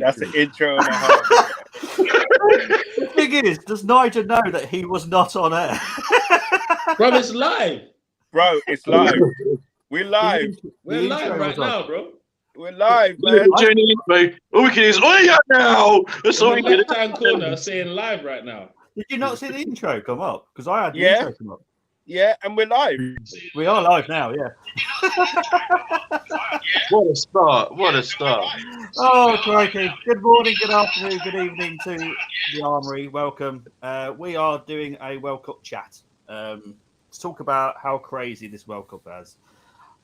That's an intro and a half. The thing is, does Nigel know that he was not on air? Bro, it's live. Bro, it's live. We're live. We're live right now, bro. We're live, man. All we can is now. That's all we In the can. left-hand corner saying live right now. Did you not see the intro come up? Because I had the Yeah. intro come up. Yeah, and we're live. We are live now, yeah. What a start. What a start. Oh, crikey. Good morning, good afternoon, good evening to the Armoury. Welcome. We are doing a World Cup chat. Let's talk about how crazy this World Cup is.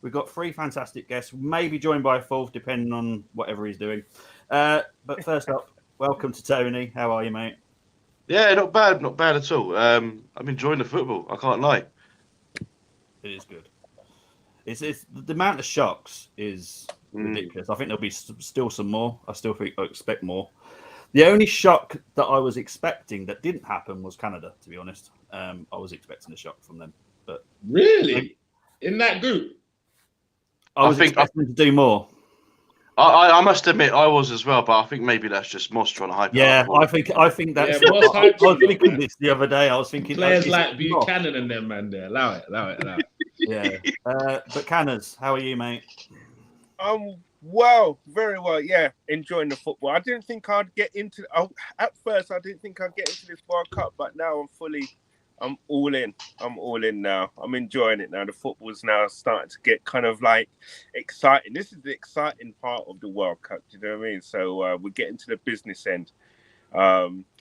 We've got three fantastic guests, maybe joined by a fourth, depending on whatever he's doing. But first up, welcome to Tony. How are you, mate? Yeah, not bad at all. I'm enjoying the football. I can't lie. It is good. It's the amount of shocks is ridiculous. I think there'll be still some more. I expect more. The only shock that I was expecting that didn't happen was Canada. To be honest, I was expecting a shock from them. But really, in that group, I was expecting to do more. I must admit I was as well, but I think maybe that's just Moss trying to hype it up. I think that's. Yeah, Moss I was thinking this the other day. I was thinking players like Buchanan and them, man. There, allow it. Yeah, but Canners, how are you, mate? Well, very well. Yeah, enjoying the football. I didn't think I'd get into. At first, I didn't think I'd get into this World Cup, but now I'm all in. I'm all in now. I'm enjoying it now. The football's now starting to get kind of like exciting. This is the exciting part of the World Cup. Do you know what I mean? So we're getting to the business end.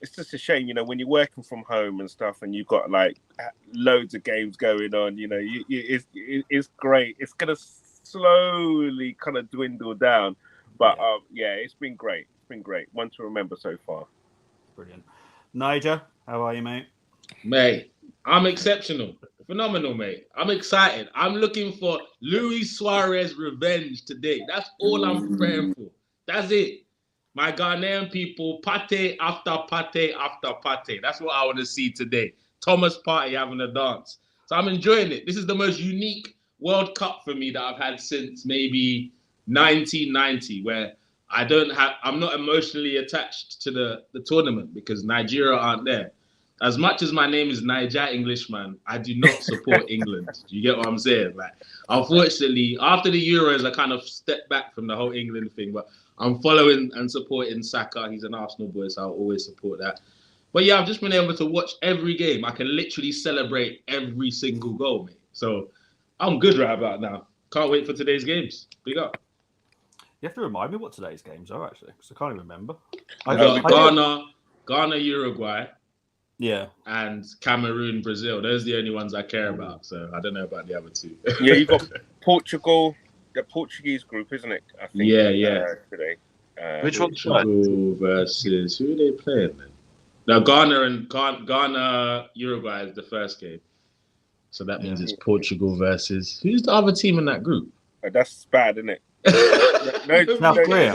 It's just a shame, when you're working from home and stuff, and you've got like loads of games going on. It's great. It's gonna slowly kind of dwindle down, but it's been great. It's been great. One to remember so far. Brilliant. Nigel, how are you, mate? Mate, I'm exceptional. Phenomenal, mate. I'm excited. I'm looking for Luis Suarez revenge today. That's all I'm preparing for. That's it. My Ghanaian people, pate after pate after pate. That's what I want to see today. Thomas Partey having a dance. So I'm enjoying it. This is the most unique World Cup for me that I've had since maybe 1990, where I'm not emotionally attached to the tournament because Nigeria aren't there. As much as my name is Niger Englishman, I do not support England. Do you get what I'm saying? Like, unfortunately, after the Euros, I kind of stepped back from the whole England thing, but I'm following and supporting Saka. He's an Arsenal boy, so I'll always support that. But yeah, I've just been able to watch every game. I can literally celebrate every single goal, mate. So I'm good right about now. Can't wait for today's games. Big up. You have to remind me what today's games are, actually, because I can't even remember. I got Ghana, Uruguay. Yeah. And Cameroon, Brazil. Those are the only ones I care about. So I don't know about the other two. Yeah, you got Portugal, the Portuguese group, isn't it? I think. Yeah. Today. Which one's Portugal versus who are they playing then? No, Ghana, Uruguay is the first game. So that means it's Portugal versus who's the other team in that group? That's bad, isn't it? South Korea.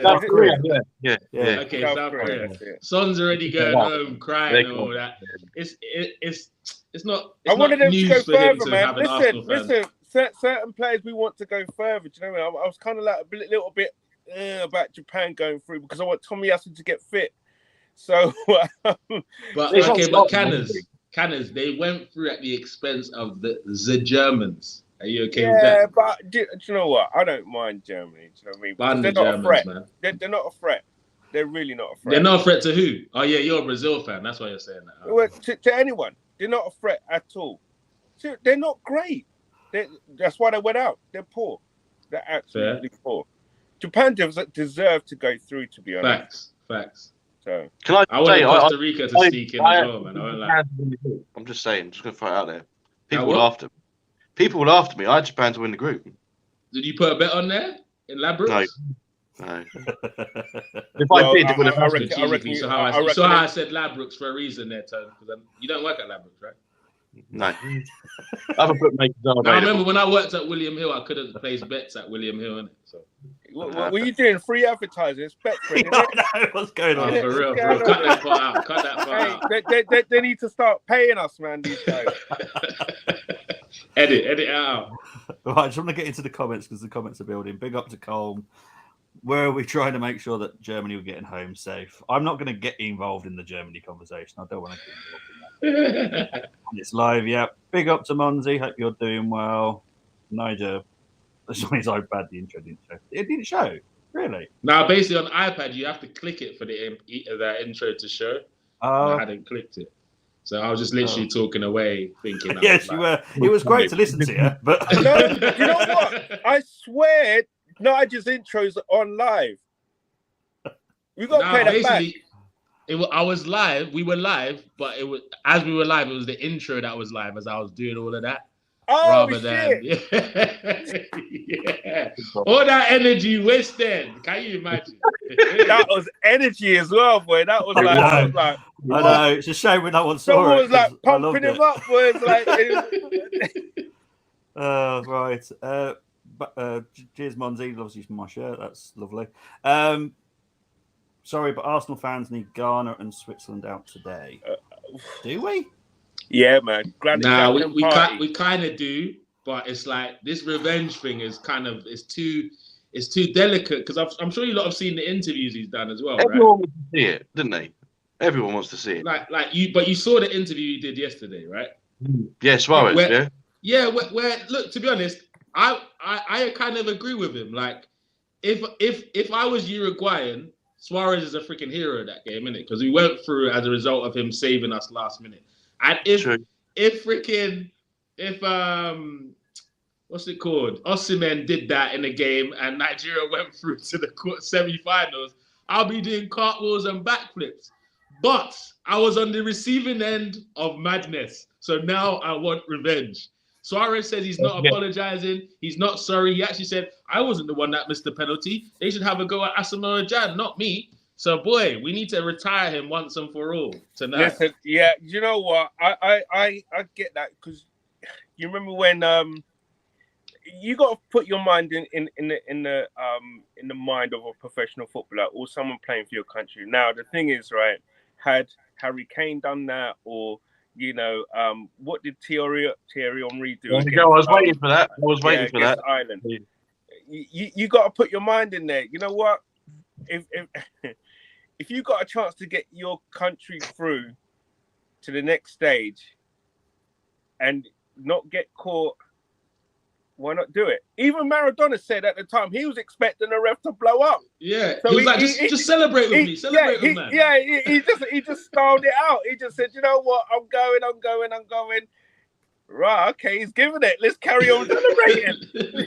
South Korea. Yeah. Okay, South Korea. Son's already going home crying and all that. It's not. I wanted them to go further, man. Listen. Certain players we want to go further. Do you know what I mean? I was kind of like a little bit about Japan going through because I want Tomiyasu to get fit. So, but Canners, they went through at the expense of the Germans. Are you okay with that? Yeah, but do you know what? I don't mind Germany. Do you know what I mean? Because they're not a threat. Man. They're not a threat. They're really not a threat. They're not a threat to who? Oh, yeah, you're a Brazil fan. That's why you're saying that. Well, to anyone. They're not a threat at all. They're not great. That's why they went out. They're poor. They're absolutely poor. Japan deserve to go through, to be honest. Facts. So I want Costa Rica to sneak in as well, man. I'm just saying. I'm just going to throw it out there. People will after me. I had Japan to win the group. Did you put a bet on there in Ladbrokes? No. If I did, it would have I reckon you saw how I said Ladbrokes for a reason there, Tony. Because you don't work at Ladbrokes, right? No. Other bookmakers are. I remember when I worked at William Hill, I couldn't place bets at William Hill, innit? So. What were you doing? Free advertising? It's Betfred, I know what's going on. For real. Cut that part out. They need to start paying us, man, these guys. Edit it out. Right, I just want to get into the comments because the comments are building. Big up to Colm. were we trying to make sure that Germany were getting home safe? I'm not going to get involved in the Germany conversation. I don't want to get involved in that. It's live, yeah. Big up to Monzi. Hope you're doing well. Niger, that's on his iPad. The intro didn't show. It didn't show, really. Now, basically on iPad, you have to click it for the intro to show. I hadn't clicked it. So I was just literally talking away, thinking. Yes, you were. It was great to listen to you, but no, you know what? I swear, Nigel's intros are on live. We got to play that back. I was live. We were live, but it was as we were live. It was the intro that was live as I was doing all of that. Oh, rather than yeah, all that energy wasted. Can you imagine? That was energy as well, boy. That was like, I know. It's a shame when no one saw someone it. was like pumping him up. Was like, right. Cheers, Monzi. Obviously, from my shirt. That's lovely. Sorry, but Arsenal fans need Ghana and Switzerland out today. Do we? Yeah, man. Nah, we kind of do, but it's like this revenge thing is kind of it's too delicate because I'm sure you lot have seen the interviews he's done as well. Everyone wants to see it, didn't they? Everyone wants to see it. But you saw the interview he did yesterday, right? Yeah, Suarez. Where look, to be honest, I kind of agree with him. Like, if I was Uruguayan, Suarez is a freaking hero that game, innit? Because we went through as a result of him saving us last minute. And if what's it called? Osimhen did that in a game and Nigeria went through to the semi-finals, I'll be doing cartwheels and backflips. But I was on the receiving end of madness. So now I want revenge. Suarez says he's not apologizing. He's not sorry. He actually said, I wasn't the one that missed the penalty. They should have a go at Asamoah Gyan, not me. So, boy, we need to retire him once and for all tonight. Listen, yeah, you know what? I get that because you remember when you got to put your mind in the mind of a professional footballer or someone playing for your country. Now, the thing is, right? Had Harry Kane done that, or what did Thierry Henry do? I was waiting for that. I was waiting for that. Ireland. You got to put your mind in there. You know what? If you got a chance to get your country through to the next stage and not get caught, why not do it? Even Maradona said at the time he was expecting the ref to blow up. Yeah, so he was like, just celebrate with me. Celebrate with me. Yeah, he just styled it out. He just said, you know what? I'm going. Right, okay, he's giving it. Let's carry on celebrating.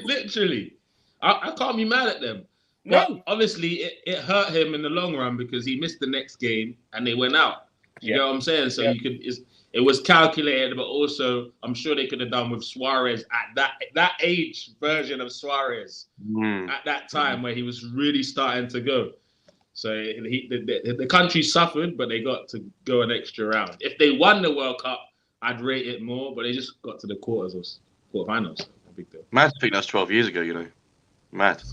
Literally. I can't be mad at them. But obviously, it hurt him in the long run because he missed the next game and they went out. You know what I'm saying? So it was calculated, but also I'm sure they could have done with Suarez at that age version of Suarez at that time where he was really starting to go. So the country suffered, but they got to go an extra round. If they won the World Cup, I'd rate it more, but they just got to the quarterfinals. A big deal. Mad to think that's 12 years ago, you know. Mad.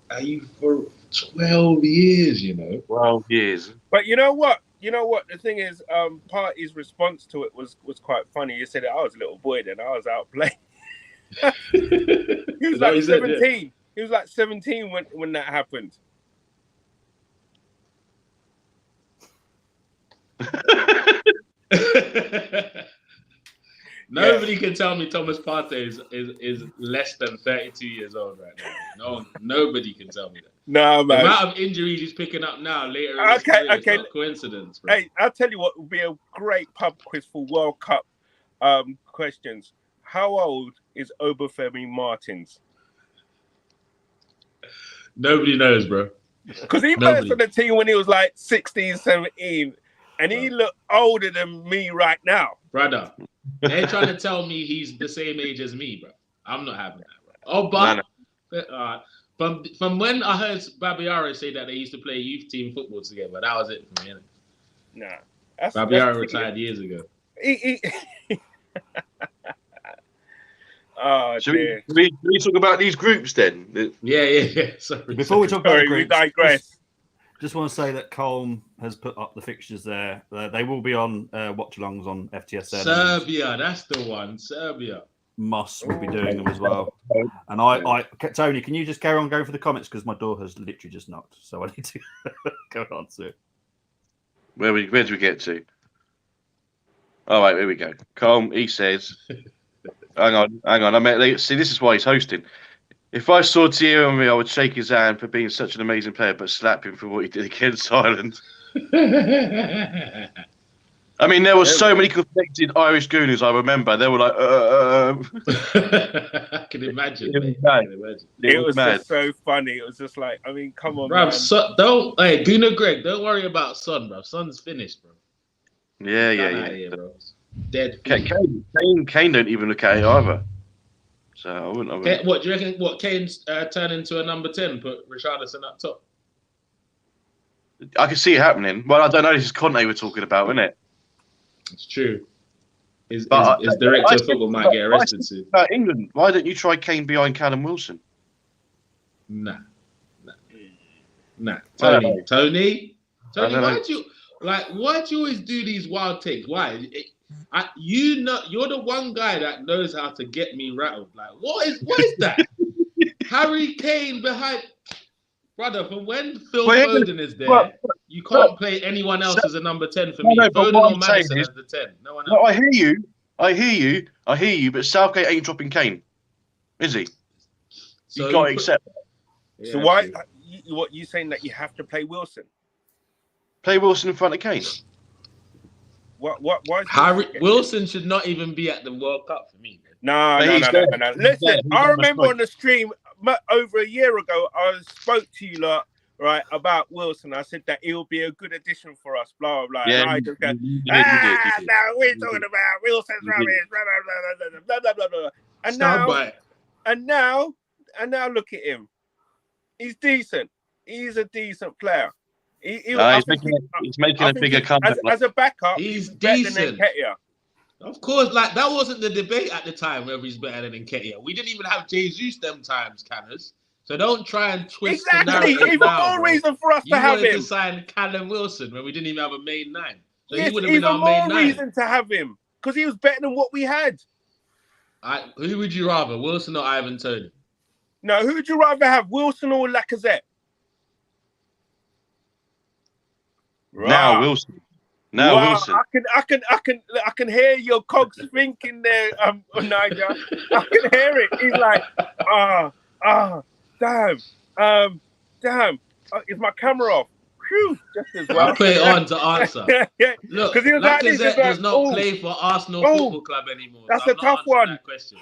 Are you for 12 years, 12 years. But you know what? The thing is, Party's response to it was quite funny. He said, I was a little boy then. I was out playing. He was like 17. He was like 17 when that happened. Nobody can tell me Thomas Partey is less than 32 years old right now. Nobody can tell me that. No, man. The amount of injuries he's picking up now later in his career is not coincidence, bro. Hey, I'll tell you what would be a great pub quiz for World Cup questions. How old is Obafemi Martins? Nobody knows, bro. Because he burst on the team when he was like 16, 17, and he looked older than me right now. Brother, they're trying to tell me he's the same age as me, bro. I'm not having that, bro. Oh, but from when I heard Babiara say that they used to play youth team football together, that was it for me, innit? Nah. Babiara retired years ago. Oh, Should we talk about these groups then? Yeah. Sorry. Before we talk about the groups, we digress. Just want to say that Colm has put up the fixtures there. They will be on watch-alongs on FTSN. Serbia, that's the one. Serbia. Moss will be doing them as well. And I Tony, can you just carry on going for the comments because my door has literally just knocked, so I need to go on to it. Where did we get to? All right, here we go. Colm, he says, hang on. See, this is why he's hosting. If I saw Thierry Henry, I would shake his hand for being such an amazing player, but slap him for what he did against Ireland. I mean, there were so many conflicted Irish Gooners, I remember. They were like, I can imagine. It was mad. Just so funny. It was just like, I mean, come on, bruv, man. Hey, Gooner Greg, don't worry about Son, bro. Son's finished, bro. Yeah. Here, bro. Dead. Kane don't even look at it either. So I wouldn't. What do you reckon? What Kane's turn into a number 10? Put Richarlison up top. I can see it happening. Well, I don't know. This is Conte we're talking about, isn't it? It's true. His director of football might get arrested soon. About England, why don't you try Kane behind Callum Wilson? Nah. Tony, why do you always do these wild takes? Why? You're the one guy that knows how to get me rattled. Like, what is that? Harry Kane behind, brother. From when Phil Foden is there, you can't play anyone else as a number 10 for me. Foden or Madison as the 10. No one else. No, I hear you. But Southgate ain't dropping Kane, is he? So you got to accept that. Yeah, so why? What you saying that you have to play Wilson? Play Wilson in front of Kane. Why is Wilson should not even be at the World Cup for me. No. Listen, I remember on the stream over a year ago, I spoke to you lot, right, about Wilson. I said that he'll be a good addition for us, blah, blah, blah. Yeah, and I just go, no, we're talking about Wilson's rubbish, blah, blah, blah, blah, blah. And now, look at him. He's decent. He's a decent player. He's making a bigger comeback. As a backup, he's better than Nketiah. Of course, like that wasn't the debate at the time whether he's better than Nketiah. We didn't even have Jesus them times, Canners. So don't try and twist the narrative. Even more reason for us to have him. You wanted to sign Callum Wilson when we didn't even have a main 9. So yes, he would have been our main 9. Even more reason to have him because he was better than what we had. Who would you rather, Wilson or Ivan Toney? No, who would you rather have, Wilson or Lacazette? Right. Now Wilson. Wilson. I can hear your cogs thinking there, Nigel. I can hear it. He's like, damn. Is my camera off? Whew, just as well. I'll put it on to answer. Yeah. Look, Lacazette does not play for Arsenal Football Club anymore. That's a tough one. That question.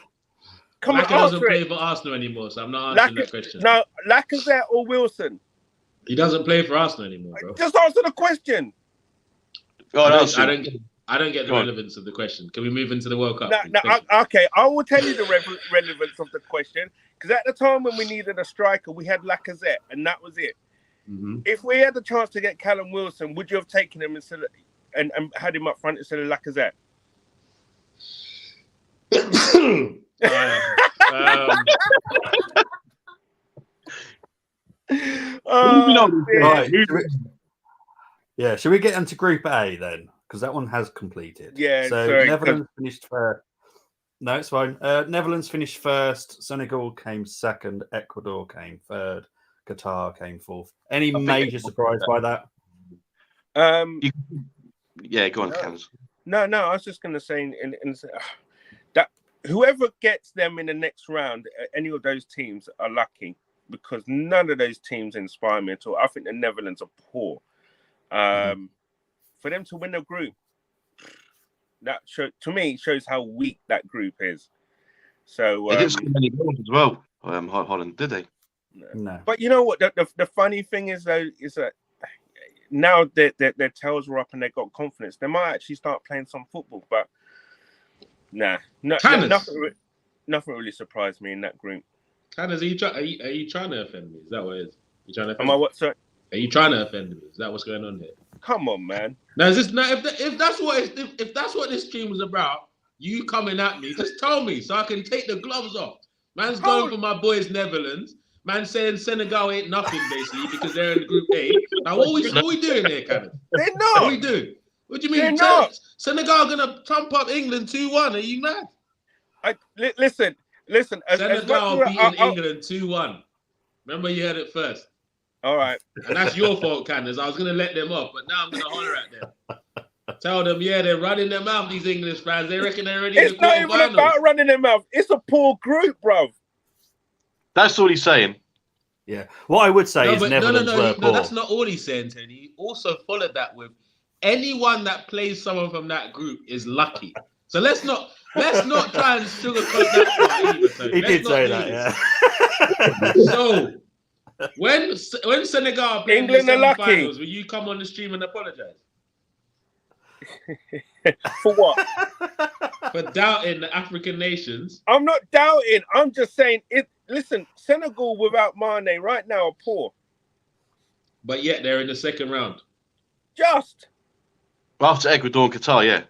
Come on, Lacazette doesn't play for Arsenal anymore, so I'm not answering that question. No, Lacazette or Wilson? He doesn't play for Arsenal anymore, bro. Just answer the question. I don't get the relevance of the question. Can we move into the World Cup? Okay, I will tell you the relevance of the question. Because at the time when we needed a striker, we had Lacazette, and that was it. Mm-hmm. If we had the chance to get Callum Wilson, would you have taken him instead of, and had him up front instead of Lacazette? Right. Yeah, should we get into Group A then? Because that one has completed. Yeah, so sorry, Netherlands finished first. No, it's fine. Netherlands finished first. Senegal came second. Ecuador came third. Qatar came fourth. Any major surprise by that? Yeah, go on, Cams. No. I was just going to say that whoever gets them in the next round, any of those teams are lucky because none of those teams inspire me at all. I think the Netherlands are poor. For them to win a group, that to me shows how weak that group is. So they didn't score many goals as well. Holland, did they? No. But you know what? The funny thing is though is that now their tails are up and they got confidence. They might actually start playing some football. But nothing really surprised me in that group. Canners, are you trying to offend me? Is that what it is? You trying to offend me? What, sir? Are you trying to offend me? Is that what's going on here? Come on, man. No, if that's what this stream was about, you coming at me, just tell me so I can take the gloves off. Man's going for my boys Netherlands. Man saying Senegal ain't nothing basically because they're in Group A. Now what we doing here, Canners? They're not. What we doing? What do you mean? They're not. Senegal gonna trump up England 2-1? Are you mad? Listen. Senegal beating England 2-1. Remember, you heard it first. All right. And that's your fault, Candace. I was going to let them off, but now I'm going to holler at them. Tell them, they're running their mouth, these English fans. They reckon they're already in the It's not even about running their mouth. It's a poor group, bro. That's all he's saying. Yeah. What I would say is Netherlands were poor. No, that's not all he's saying, Tony. He also followed that with anyone that plays someone from that group is lucky. So let's not try and sugarcoat that part either, Tony. He did say that, yeah. So when Senegal played England in the are lucky. semi-finals, will you come on the stream and apologize? For what? For doubting the African nations. I'm not doubting. I'm just saying it. Listen, Senegal without Mane right now are poor. But yet they're in the second round. Just. After Ecuador and Qatar, yeah.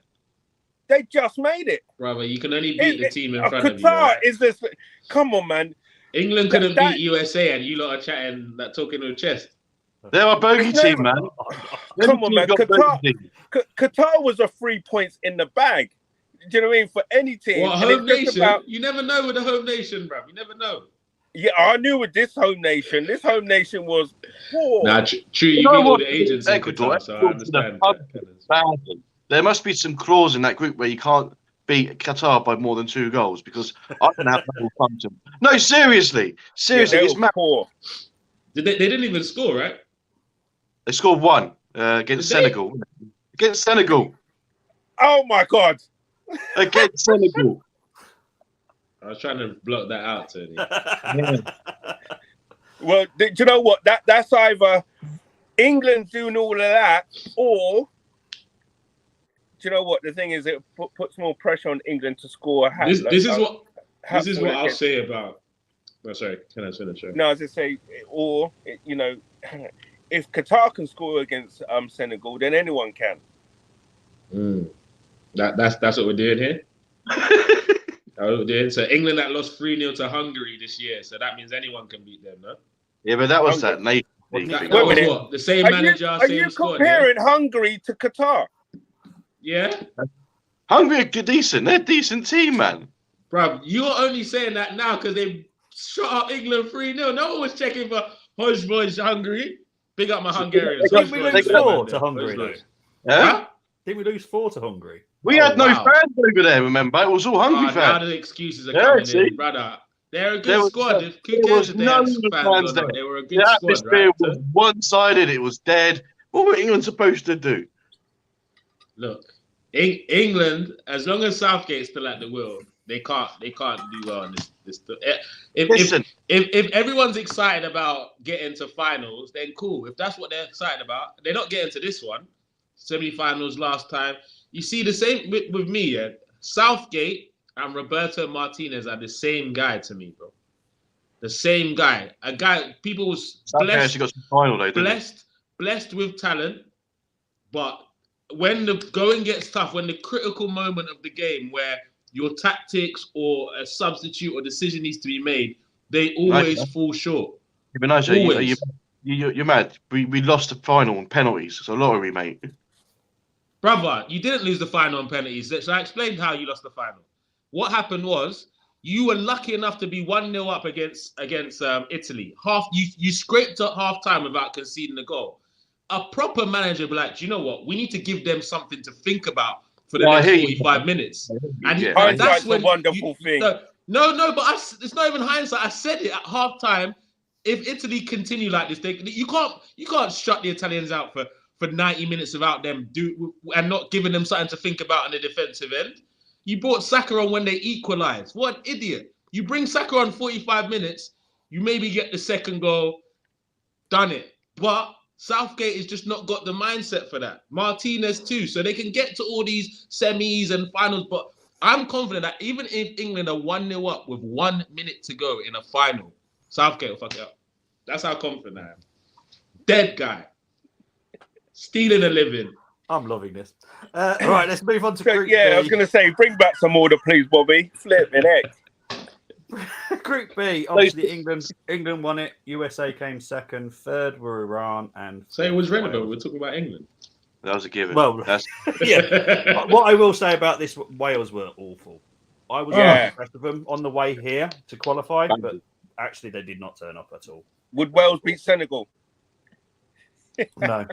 They just made it. Brother, you can only beat the team in front of you. Qatar Right? is this. Come on, man. England couldn't beat USA, and you lot are chatting, talking to the chest. They're a bogey team, man. Come on, man. Qatar was a 3 points in the bag. Do you know what I mean? For any team. What, home nation? You never know with a home nation, bruv. You never know. Yeah, I knew with this home nation. This home nation was poor. Nah, true. You beat all the agents in Ecuador, Qatar, so I understand. Badly. There must be some clause in that group where you can't beat Qatar by more than 2 goals because I don't have that will come to them. No, seriously, it's mad. Poor. They didn't even score, right? They scored 1 against Senegal. Against Senegal. Oh my God. Against Senegal. I was trying to block that out, Tony. Yeah. Well, do you know what? That's either England doing all of that, or do you know what? The thing is, it puts more pressure on England to score a hat. This is what I'll say about. Oh, sorry, can I finish? No, as I say, or you know, if Qatar can score against Senegal, then anyone can. That's what we're doing here. So England that lost 3-0 to Hungary this year, so that means anyone can beat them, no? Yeah, but that was that nation. That was what? The same manager, Are you comparing Hungary to Qatar? Yeah. Hungary are decent. They're a decent team, man. Bruv, you're only saying that now because they shot up England 3-0. No one was checking for Hojboj Hungary. Big up my Hungarians. Didn't we lose 4 to Hungary? Huh? Didn't we lose 4 to Hungary? We had no fans over there, remember? It was all Hungry fans. Now the excuses are coming in, brother. They're a good squad. There was no fans there. They were a good squad, atmosphere was one-sided. It was dead. What were England supposed to do? Look, England, as long as Southgate's still at the wheel, they can't do well in this. If everyone's excited about getting to finals, then cool. If that's what they're excited about, they're not getting to this one. Semi-finals last time. You see the same with me, yeah. Southgate and Roberto Martinez are the same guy to me, bro. The same guy. A guy people was blessed with talent, but when the going gets tough, when the critical moment of the game where your tactics or a substitute or decision needs to be made, they always fall short. But Nigel, you're mad. We lost the final on penalties. It's a lottery, mate. Brother, you didn't lose the final on penalties. So I explained how you lost the final. What happened was you were lucky enough to be 1-0 up against Italy. You scraped at half time without conceding a goal. A proper manager would be like, do you know what? We need to give them something to think about for the next 45 minutes. And that's when a wonderful thing. No, but it's not even hindsight. I said it at half time. If Italy continue like this, you can't shut the Italians out for 90 minutes without them and not giving them something to think about on the defensive end. You brought Saka on when they equalised. What an idiot. You bring Saka on 45 minutes, you maybe get the second goal, done it. But Southgate has just not got the mindset for that. Martinez too. So they can get to all these semis and finals. But I'm confident that even if England are 1-0 up with 1 minute to go in a final, Southgate will fuck it up. That's how confident I am. Dead guy. Stealing a living. I'm loving this. All right, let's move on to Group B. I was going to say, bring back some order, please, Bobby. Flipping heck. Group B, obviously England won it. USA came second. Third were Iran and. So it was relevant. We're talking about England. That was a given. Well, yeah. What I will say about this, Wales were awful. I was Yeah. impressed with them on the way here to qualify, but actually they did not turn up at all. Would Wales beat Senegal? No.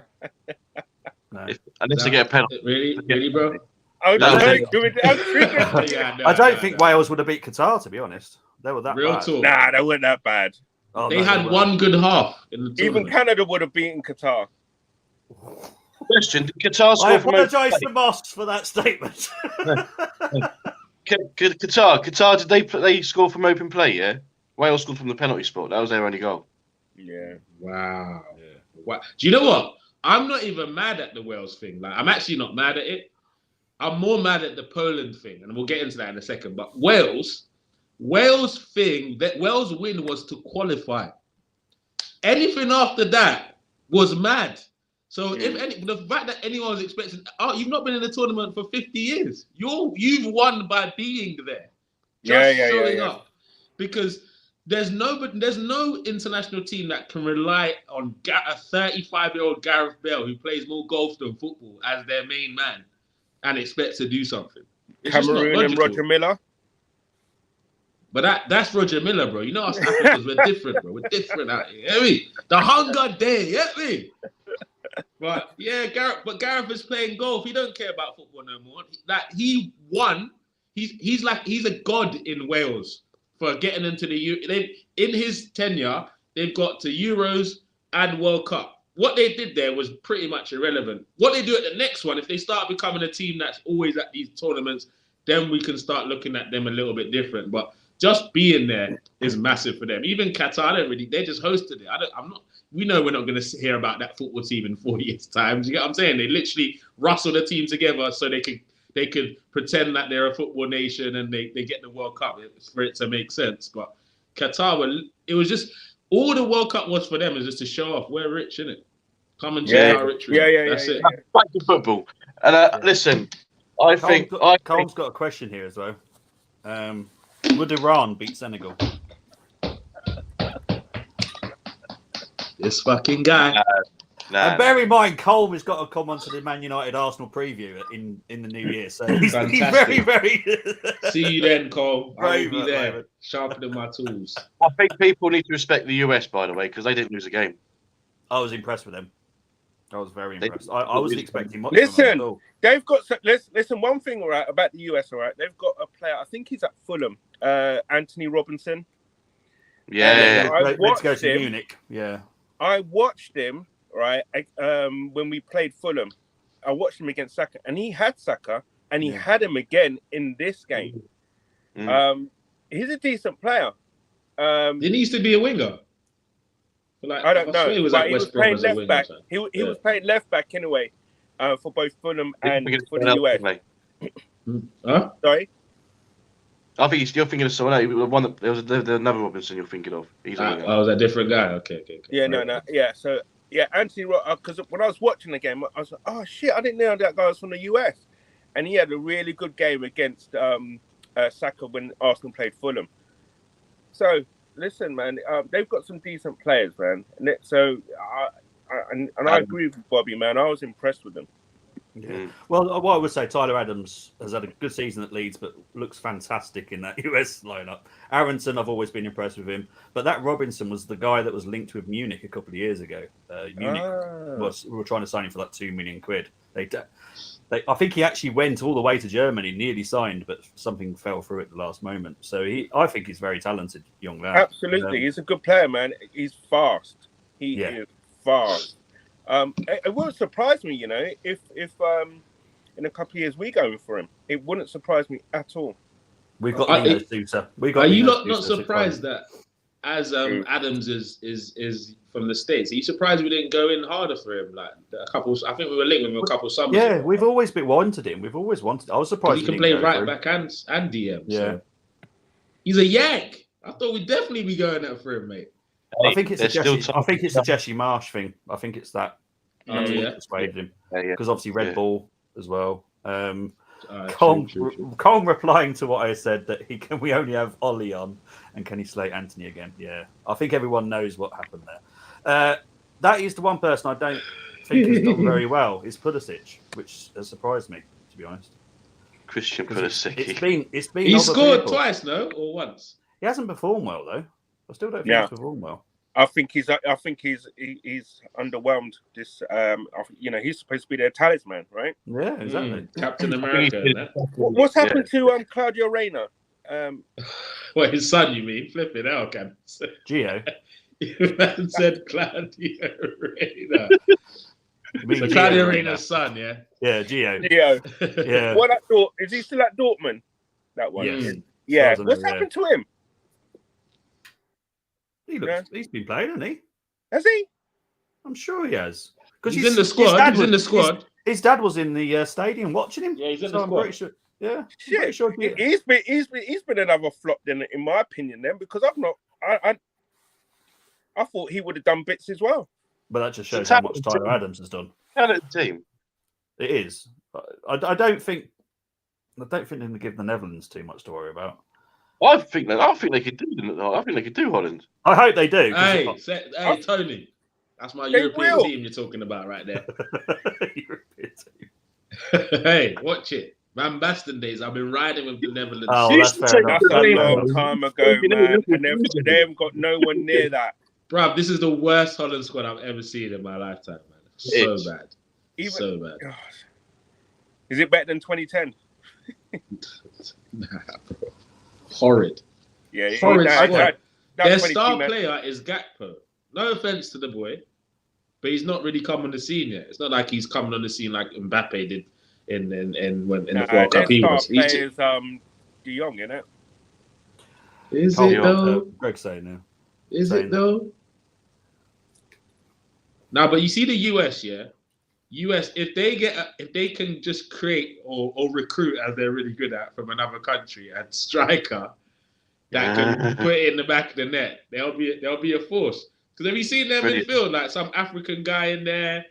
No. Unless they get a penalty. Really, bro? I No, don't do it. I'm triggered. Yeah, I don't think Wales would have beat Qatar, to be honest. They were that Real bad. talk. Nah, they weren't that bad. Oh, They no, had weren't. one good half in the Even tournament. Canada would have beaten Qatar. Question: did Qatar I score from open apologise play? to Moss for that statement. Qatar, did they score from open play? Yeah, Wales scored from the penalty spot. That was their only goal. Yeah. Wow. Wow. Do you know what? I'm not even mad at the Wales thing. Like, I'm actually not mad at it. I'm more mad at the Poland thing, and we'll get into that in a second. But Wales thing, that Wales win was to qualify. Anything after that was mad. So the fact that anyone was expecting, you've not been in the tournament for 50 years. You've won by being there. Just showing up. Because there's no international team that can rely on a 35-year-old Gareth Bale who plays more golf than football as their main man and expects to do something. It's Cameroon and Roger Miller. But that's Roger Miller, bro. You know us Africans, we're different, bro. We're different out here. Get me? The hunger day, get me? But yeah, Gareth is playing golf. He don't care about football no more. Like, he won. He's a god in Wales for getting into in his tenure, they've got to Euros and World Cup. What they did there was pretty much irrelevant. What they do at the next one, if they start becoming a team that's always at these tournaments, then we can start looking at them a little bit different. But just being there is massive for them. Even Qatar, they just hosted it. We know we're not going to hear about that football team in 4 years' time. Do you get what I'm saying? They literally rustle the team together so they could pretend that they're a football nation and they get the World Cup for it to make sense. But Qatar, it was just, all the World Cup was for them is just to show off we're rich, innit? Come and check how rich we are. That's it. Back to football. And listen, I think Cole's got a question here as well. Would Iran beat Senegal? This fucking guy. And bear in mind, Cole has got to come onto the Man United Arsenal preview in the new year. So he's very, very. See you then, Cole. I will be there, David. sharpening my tools. I think people need to respect the US, by the way, because they didn't lose a game. I was impressed with them. I was very impressed. I wasn't expecting much. Listen, they've got. Listen, one thing, right, about the US, all right, they've got a player. I think he's at Fulham, Anthony Robinson. Yeah. Let's go to Munich. Yeah. I watched him, right, when we played Fulham. I watched him against Saka, and he had Saka, and he had him again in this game. He's a decent player. He needs to be a winger. Like, I don't know. He was playing left back. He was playing left back anyway, for both Fulham and for the US. Huh? Sorry. I think you're thinking of someone else. There was another Robinson you're thinking of. He's a was a different guy. Okay. Yeah, no. Yeah, so Anthony, because when I was watching the game, I was like, oh shit, I didn't know that guy was from the US, and he had a really good game against Saka when Arsenal played Fulham. So listen, man, they've got some decent players, man. And I agree with Bobby, man. I was impressed with them. Yeah. Well, what I would say, Tyler Adams has had a good season at Leeds, but looks fantastic in that US lineup. Aronson, I've always been impressed with him, but that Robinson was the guy that was linked with Munich a couple of years ago. Munich we were trying to sign him for like £2 million. I think he actually went all the way to Germany, nearly signed, but something fell through at the last moment. So I think he's very talented, young lad. Absolutely, he's a good player, man. He's fast. He is fast. It wouldn't surprise me, if in a couple of years we go for him. It wouldn't surprise me at all. We've got Nino Sousa. Are you not surprised that as Adams is from the States? Are you surprised we didn't go in harder for him? Like a couple, I think we were linked with him a couple summers. Yeah, we've always wanted him. We've always wanted. I was surprised he can play right back and DM. Yeah, so. He's a yank. I thought we'd definitely be going out for him, mate. I think it's the Jesse Marsh thing. I think it's that. Persuaded him because obviously Red Bull as well. Colm replying to what I said that we only have Ollie on, and can he slate Anthony again? Yeah, I think everyone knows what happened there. That is the one person I don't think has done very well is Pulisic, which has surprised me, to be honest. Christian It's Pulisic. it's been. He other scored people. twice, no, or once. He hasn't performed well though. I still don't think Yeah. he's performed well. I think he's underwhelmed. This, he's supposed to be their talisman, right? Yeah, exactly. Captain America. And that. What's happened to Claudio Reyna? Well, his son, you mean? Flipping hell, can Gio. Man said Claudio Reyna. So Gio Claudio Reyna. Reyna's son, yeah. Yeah, Gio. Gio. Yeah. What is he still at Dortmund? That one. Yes. Yeah. As far as I What's know, happened to him? He's been playing, hasn't he? Has he? I'm sure he has. Because He's in the squad. He's in the squad. His dad was in the stadium watching him. Yeah, he's in so the I'm squad. pretty sure. Yeah, Shit. pretty sure He's been another flop then, in my opinion, then, because I thought he would have done bits as well. But that just shows how much Tyler Adams has done. Talented team. It is. I don't think they're going to give the Netherlands too much to worry about. I think they could do. I think they could do Holland. I hope they do. Hey, Tony, that's my European team you're talking about right there. European team. Hey, watch it. Van Basten days. I've been riding with the Netherlands. Oh, that's fair enough. That's a long time ago, man. And they haven't got no one near that. Bruv, this is the worst Holland squad I've ever seen in my lifetime, man. So bad. So bad. Gosh. Is it better than 2010? Nah, bro. Horrid. Yeah, Horrid that squad. Their 22 star man. player is Gakpo. No offense to the boy, but he's not really come on the scene yet. It's not like he's coming on the scene like Mbappe did in the World Cup. He was. Players, De Jong, isn't it? Is it though? Greg's saying now. Is it though? Now, but you see the US, yeah. US, if they can just create or recruit, as they're really good at, from another country, a striker that can put it in the back of the net, they'll be a force. Because have you seen their midfield, like some African guy in there?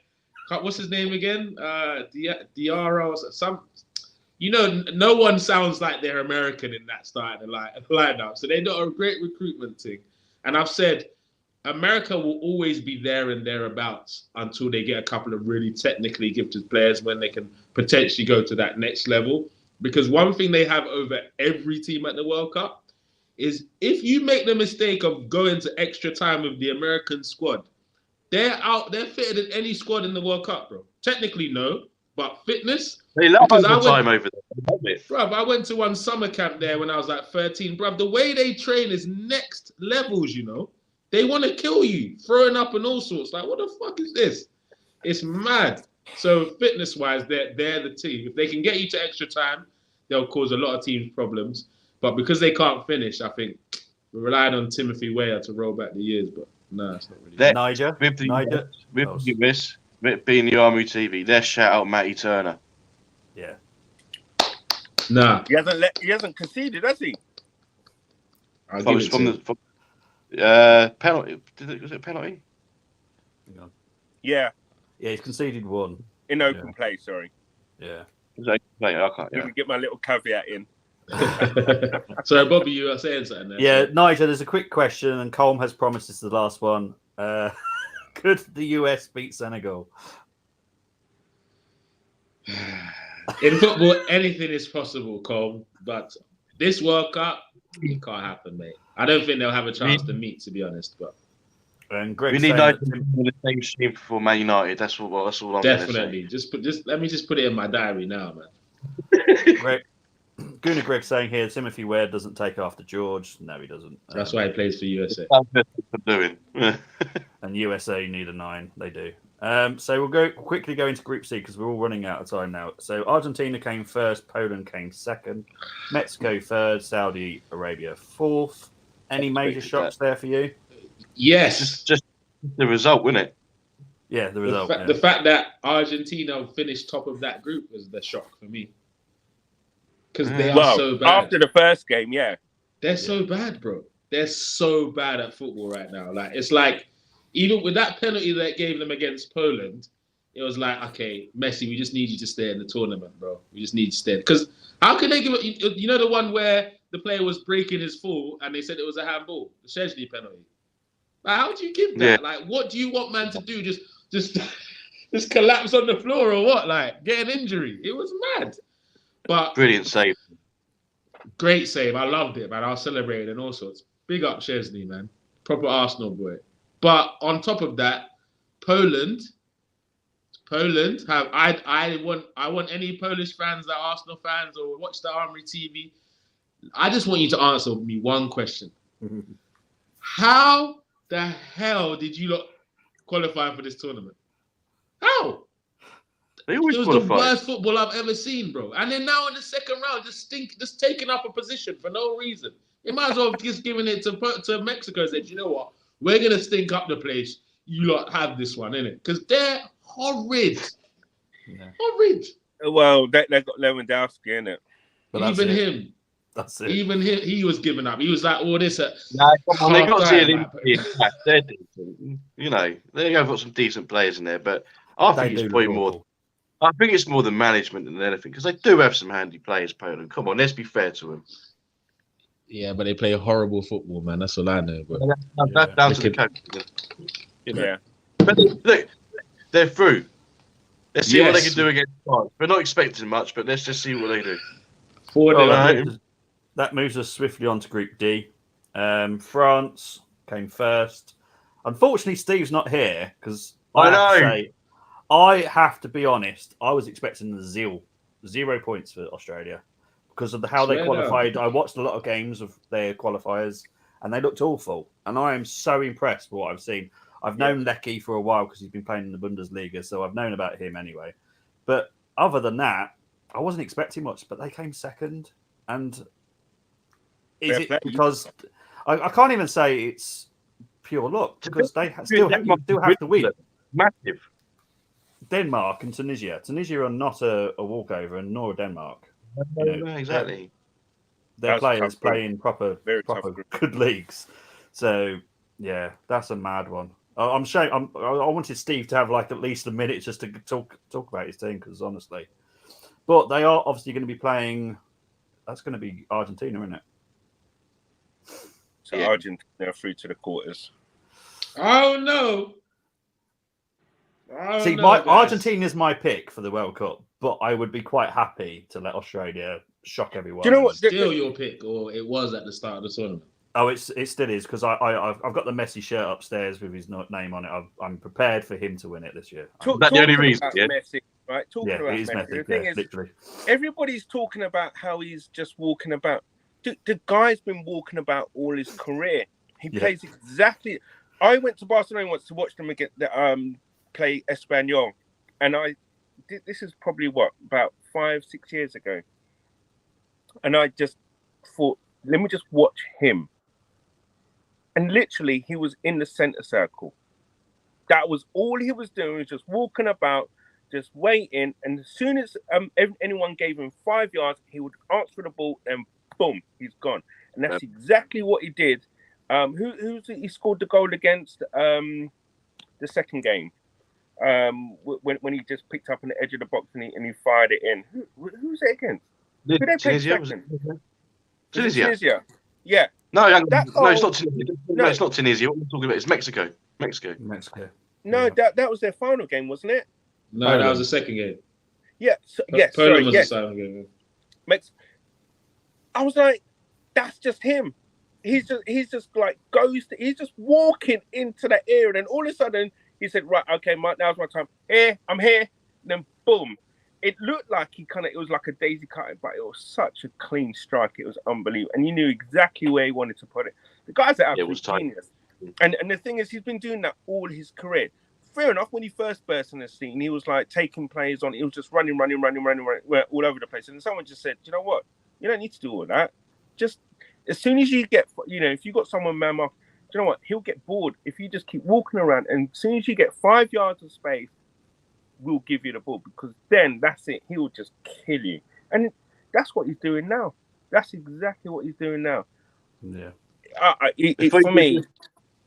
What's his name again? Diarra or some. No one sounds like they're American in that starting lineup. So they got a great recruitment thing, and I've said America will always be there and thereabouts until they get a couple of really technically gifted players when they can potentially go to that next level. Because one thing they have over every team at the World Cup is if you make the mistake of going to extra time with the American squad, they're fitter than any squad in the World Cup, bro. Technically, no, but fitness. They love time over there. Bruv, I went to one summer camp there when I was like 13. Bruv, the way they train is next levels, They want to kill you, throwing up and all sorts. Like, what the fuck is this? It's mad. So fitness-wise, they're the team. If they can get you to extra time, they'll cause a lot of teams problems. But because they can't finish, I think we're relying on Timothy Weah to roll back the years. But no, it's not really. Niger. With the US, being the Armoury TV, let's shout out Matty Turner. Yeah. Nah. He hasn't conceded, has he? I'll give it to him. Penalty. Was it a penalty? Hang on. Yeah. Yeah, he's conceded one. In open play, sorry. Yeah. I can't. Let me get my little caveat in. Sorry, Bobby, you were saying something there. Yeah, Nigel, there's a quick question, and Colm has promised this is the last one. Could the US beat Senegal? In football, anything is possible, Cole. But this World Cup, it can't happen, mate. I don't think they'll have a chance to meet, to be honest. But and Greg we need Nigel in the same stream for Man United. That's all I'm definitely. Let me put it in my diary now, man. Gooner Greg saying here, Timothy Weah doesn't take after George. No, he doesn't. That's why he plays for USA. And USA need a 9. They do. So we'll quickly go into Group C because we're all running out of time now. So Argentina came first, Poland came second, Mexico third, Saudi Arabia fourth. Any major shocks there for you? Yes. Just the result, wasn't it? Yeah, the result. The fact that Argentina finished top of that group was the shock for me. Because they are so bad. After the first game, yeah. They're so bad, bro. They're so bad at football right now. Like, it's like, even with that penalty that gave them against Poland, it was like, okay, Messi, we just need you to stay in the tournament, bro. We just need you to stay. Because how can they give it? You know the one where the player was breaking his fall and they said it was a handball, the Szczęsny penalty. Like, how do you give that? Yeah. Like, what do you want man to do? Just collapse on the floor or what? Like, get an injury? It was mad. But Brilliant save. great save. I loved it, man. I was celebrating and all sorts. Big up Chesney, man. Proper Arsenal boy. But on top of that, Poland have I want any Polish fans that are Arsenal fans or watch the Armoury TV. I just want you to answer me one question. How the hell did you lot qualify for this tournament? How? They It always was qualify. the worst football I've ever seen, bro. And then now in the second round, just taking up a position for no reason. You might as well have just given it to Mexico and said, you know what? We're going to stink up the place. You lot have this one, innit? Because they're horrid. Yeah. Horrid. Well, they got Lewandowski, innit? But that's Even it. him. That's it. Even him, he was giving up. He was like, all this at Nah, come on, they got to see half-time, an impact. They're decent. You know, they've got some decent players in there, but I They think it's do probably look more. awful. I think it's more the management than anything because they do have some handy players. Poland, come on, let's be fair to them. Yeah, but they play horrible football, man. That's all I know. But That's down They to the could- coach. You know. Yeah. But look, they're through. Let's see what they Yes. can do against France. We're not expecting much, but let's just see what they do. 4-0. Oh, That that moves us swiftly on to Group D. France came first. Unfortunately, Steve's not here because I have to be honest. I was expecting the 0 points for Australia because of how they Swear qualified. I watched a lot of games of their qualifiers and they looked awful. And I am so impressed with what I've seen. I've known Lecky for a while because he's been playing in the Bundesliga, so I've known about him anyway. But other than that, I wasn't expecting much. But they came second, and is Fair it play. because I can't even say it's pure luck because they still have to win. Massive. Denmark and Tunisia. Tunisia are not a walkover, and nor Denmark. You know, No, exactly. Their That's players tough group. play in proper Very tough group. good leagues. So yeah, that's a mad one. I'm sure. I wanted Steve to have like at least a minute just to talk about his team because honestly, but they are obviously going to be playing. That's going to be Argentina, isn't it? So Yeah. Argentina through to the quarters. Oh no. Oh, See, no, my guys. Argentina is my pick for the World Cup, but I would be quite happy to let Australia shock everyone. Do you know what? Still your pick, or it was at the start of the tournament. Oh, it still is because I've got the Messi shirt upstairs with his name on it. I'm prepared for him to win it this year. That's the only reason, About yeah? Messi, right? Talking about it is Messi. Messi. The thing Yeah, is, literally. everybody's talking about how he's just walking about. The guy's been walking about all his career. He plays exactly. I went to Barcelona once to watch them against play Espanyol, and this is probably about 5-6 years ago, and I just thought, let me just watch him. And literally, he was in the center circle. That was all he was doing, was just walking about, just waiting. And as soon as anyone gave him 5 yards, he would answer for the ball, and boom, he's gone. And that's exactly what he did. He scored the goal against the second game when he just picked up on the edge of the box and he fired it in. Who's it against? Who they played second? Tunisia. Yeah. No, it's not Tunisia. No, it's not Tunisia. What we're talking about is Mexico. Mexico. No, that was their final game, wasn't it? No, that was the second game. Yeah. Poland was the second game. I was like, that's just him. He's just like he's just walking into that area, and then all of a sudden he said, "Right, okay, now's my time. Here, I'm here." And then boom. It looked like it was like a daisy cutting, but it was such a clean strike. It was unbelievable. And you knew exactly where he wanted to put it. The guy's an absolute genius. And the thing is, he's been doing that all his career. Fair enough, when he first burst on the scene, he was like taking players on. He was just running all over the place. And someone just said, you know what? You don't need to do all that. Just as soon as you get, if you got someone man mark, you know what? He'll get bored if you just keep walking around. And as soon as you get 5 yards of space, we'll give you the ball, because then that's it. He will just kill you. And that's what he's doing now. That's exactly what he's doing now. Yeah. For me,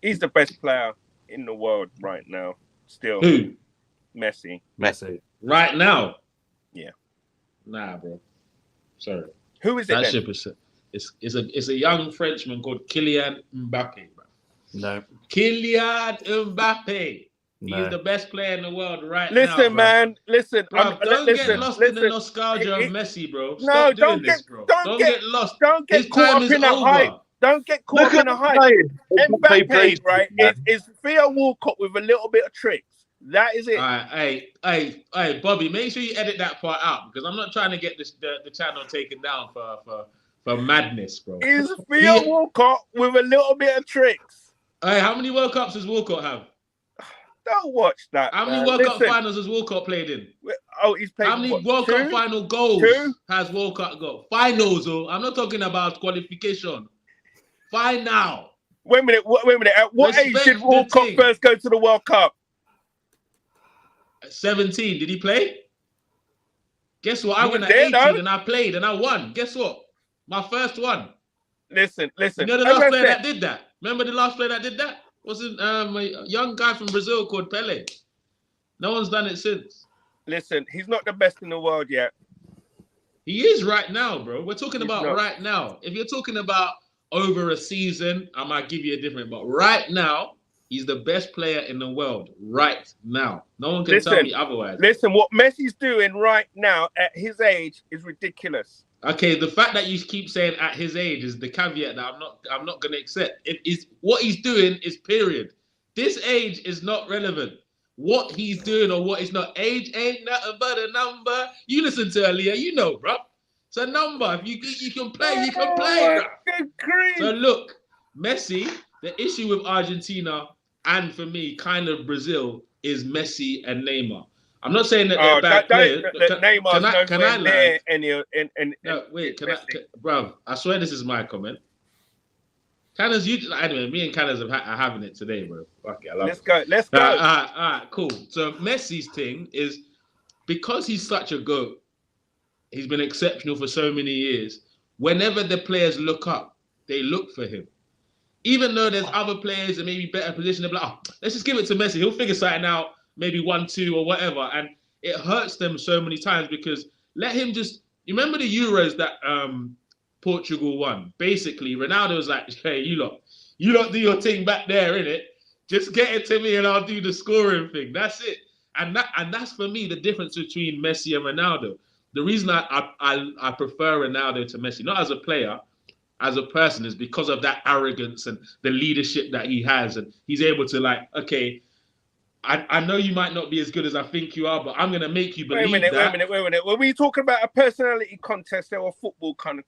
he's the best player in the world right now. Still. Who? Messi. Right now? Yeah. Nah, bro. Sorry. Who is it that then? ship is it's a young Frenchman called Kylian Mbappe, bro. No. Kylian Mbappe. He's the best player in the world now. Listen, man. Listen. Bro, don't get lost in the nostalgia of Messi, bro. Stop doing this, bro. Don't get lost. Don't get caught up in the hype. Don't get caught up in the hype. Mbappe, right, is Theo Walcott with a little bit of tricks. That is it. All right, hey, Bobby, make sure you edit that part out because I'm not trying to get the channel taken down for madness, bro. Is Theo Walcott with a little bit of tricks? Hey, how many World Cups does Walcott have? Don't watch that. How many World Cup finals has Walcott played in? Oh, he's played. How many World Cup final goals has Walcott got? Finals, oh. I'm not talking about qualification. Final. Wait a minute. At what age did Walcott first go to the World Cup? 17. Did he play? Guess what? I went at 18 and I played and I won. Guess what? My first one. Listen. You know the last player that did that? Remember the last player that did that? Wasn't a young guy from Brazil called Pele. No one's done it since. Listen, he's not the best in the world yet. He is right now, bro. We're talking about right now. If you're talking about over a season, I might give you a different. But right now, he's the best player in the world right now. No one can tell me otherwise. Listen, what Messi's doing right now at his age is ridiculous. Okay, the fact that you keep saying at his age is the caveat that I'm not going to accept. It is what he's doing is period. This age is not relevant. What he's doing or what he's not. Age ain't nothing but a number. You listen to Aaliyah, you know, bro. It's a number. If you can play, you can play, bro. So look, Messi, the issue with Argentina and for me, kind of Brazil, is Messi and Neymar. I'm not saying that they're bad players. Neymar's can I lie? Bro, I swear this is my comment. Canners, anyway, me and Canners are having it today, bro. Fuck it, I love it. Let's go. All right, cool. So Messi's thing is because he's such a GOAT, he's been exceptional for so many years. Whenever the players look up, they look for him. Even though there's other players that maybe better positioned, they're like, let's just give it to Messi. He'll figure something out, maybe 1-2 or whatever. And it hurts them so many times because let him just. You remember the Euros that Portugal won? Basically, Ronaldo was like, hey, you lot do your thing back there, innit? Just get it to me and I'll do the scoring thing. That's it. And that's for me the difference between Messi and Ronaldo. The reason I prefer Ronaldo to Messi, not as a player, as a person, is because of that arrogance and the leadership that he has. And he's able to okay, I know you might not be as good as I think you are, but I'm going to make you believe that. Wait a minute. When we talking about a personality contest or a football kind of,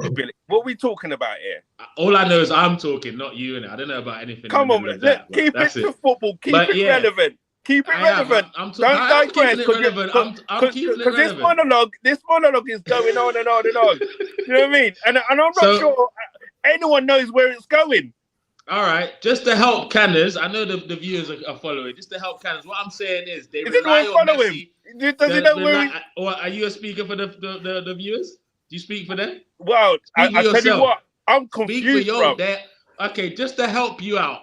ability, what are we talking about here? All I know is I'm talking, not you, and I don't know about anything. Come on, keep it to football. Keep it relevant. Keep it relevant. Don't digress. I'm keeping it relevant. This monologue is going on and on and on. You know what I mean? And I'm not sure anyone knows where it's going. All right, just to help Canners, I know the viewers are following. Just to help Canners, what I'm saying is they rely on Messi. Does he know where? Or are you a speaker for the viewers? Do you speak for them? Well, I tell you what, I'm confused, bro. Okay, just to help you out,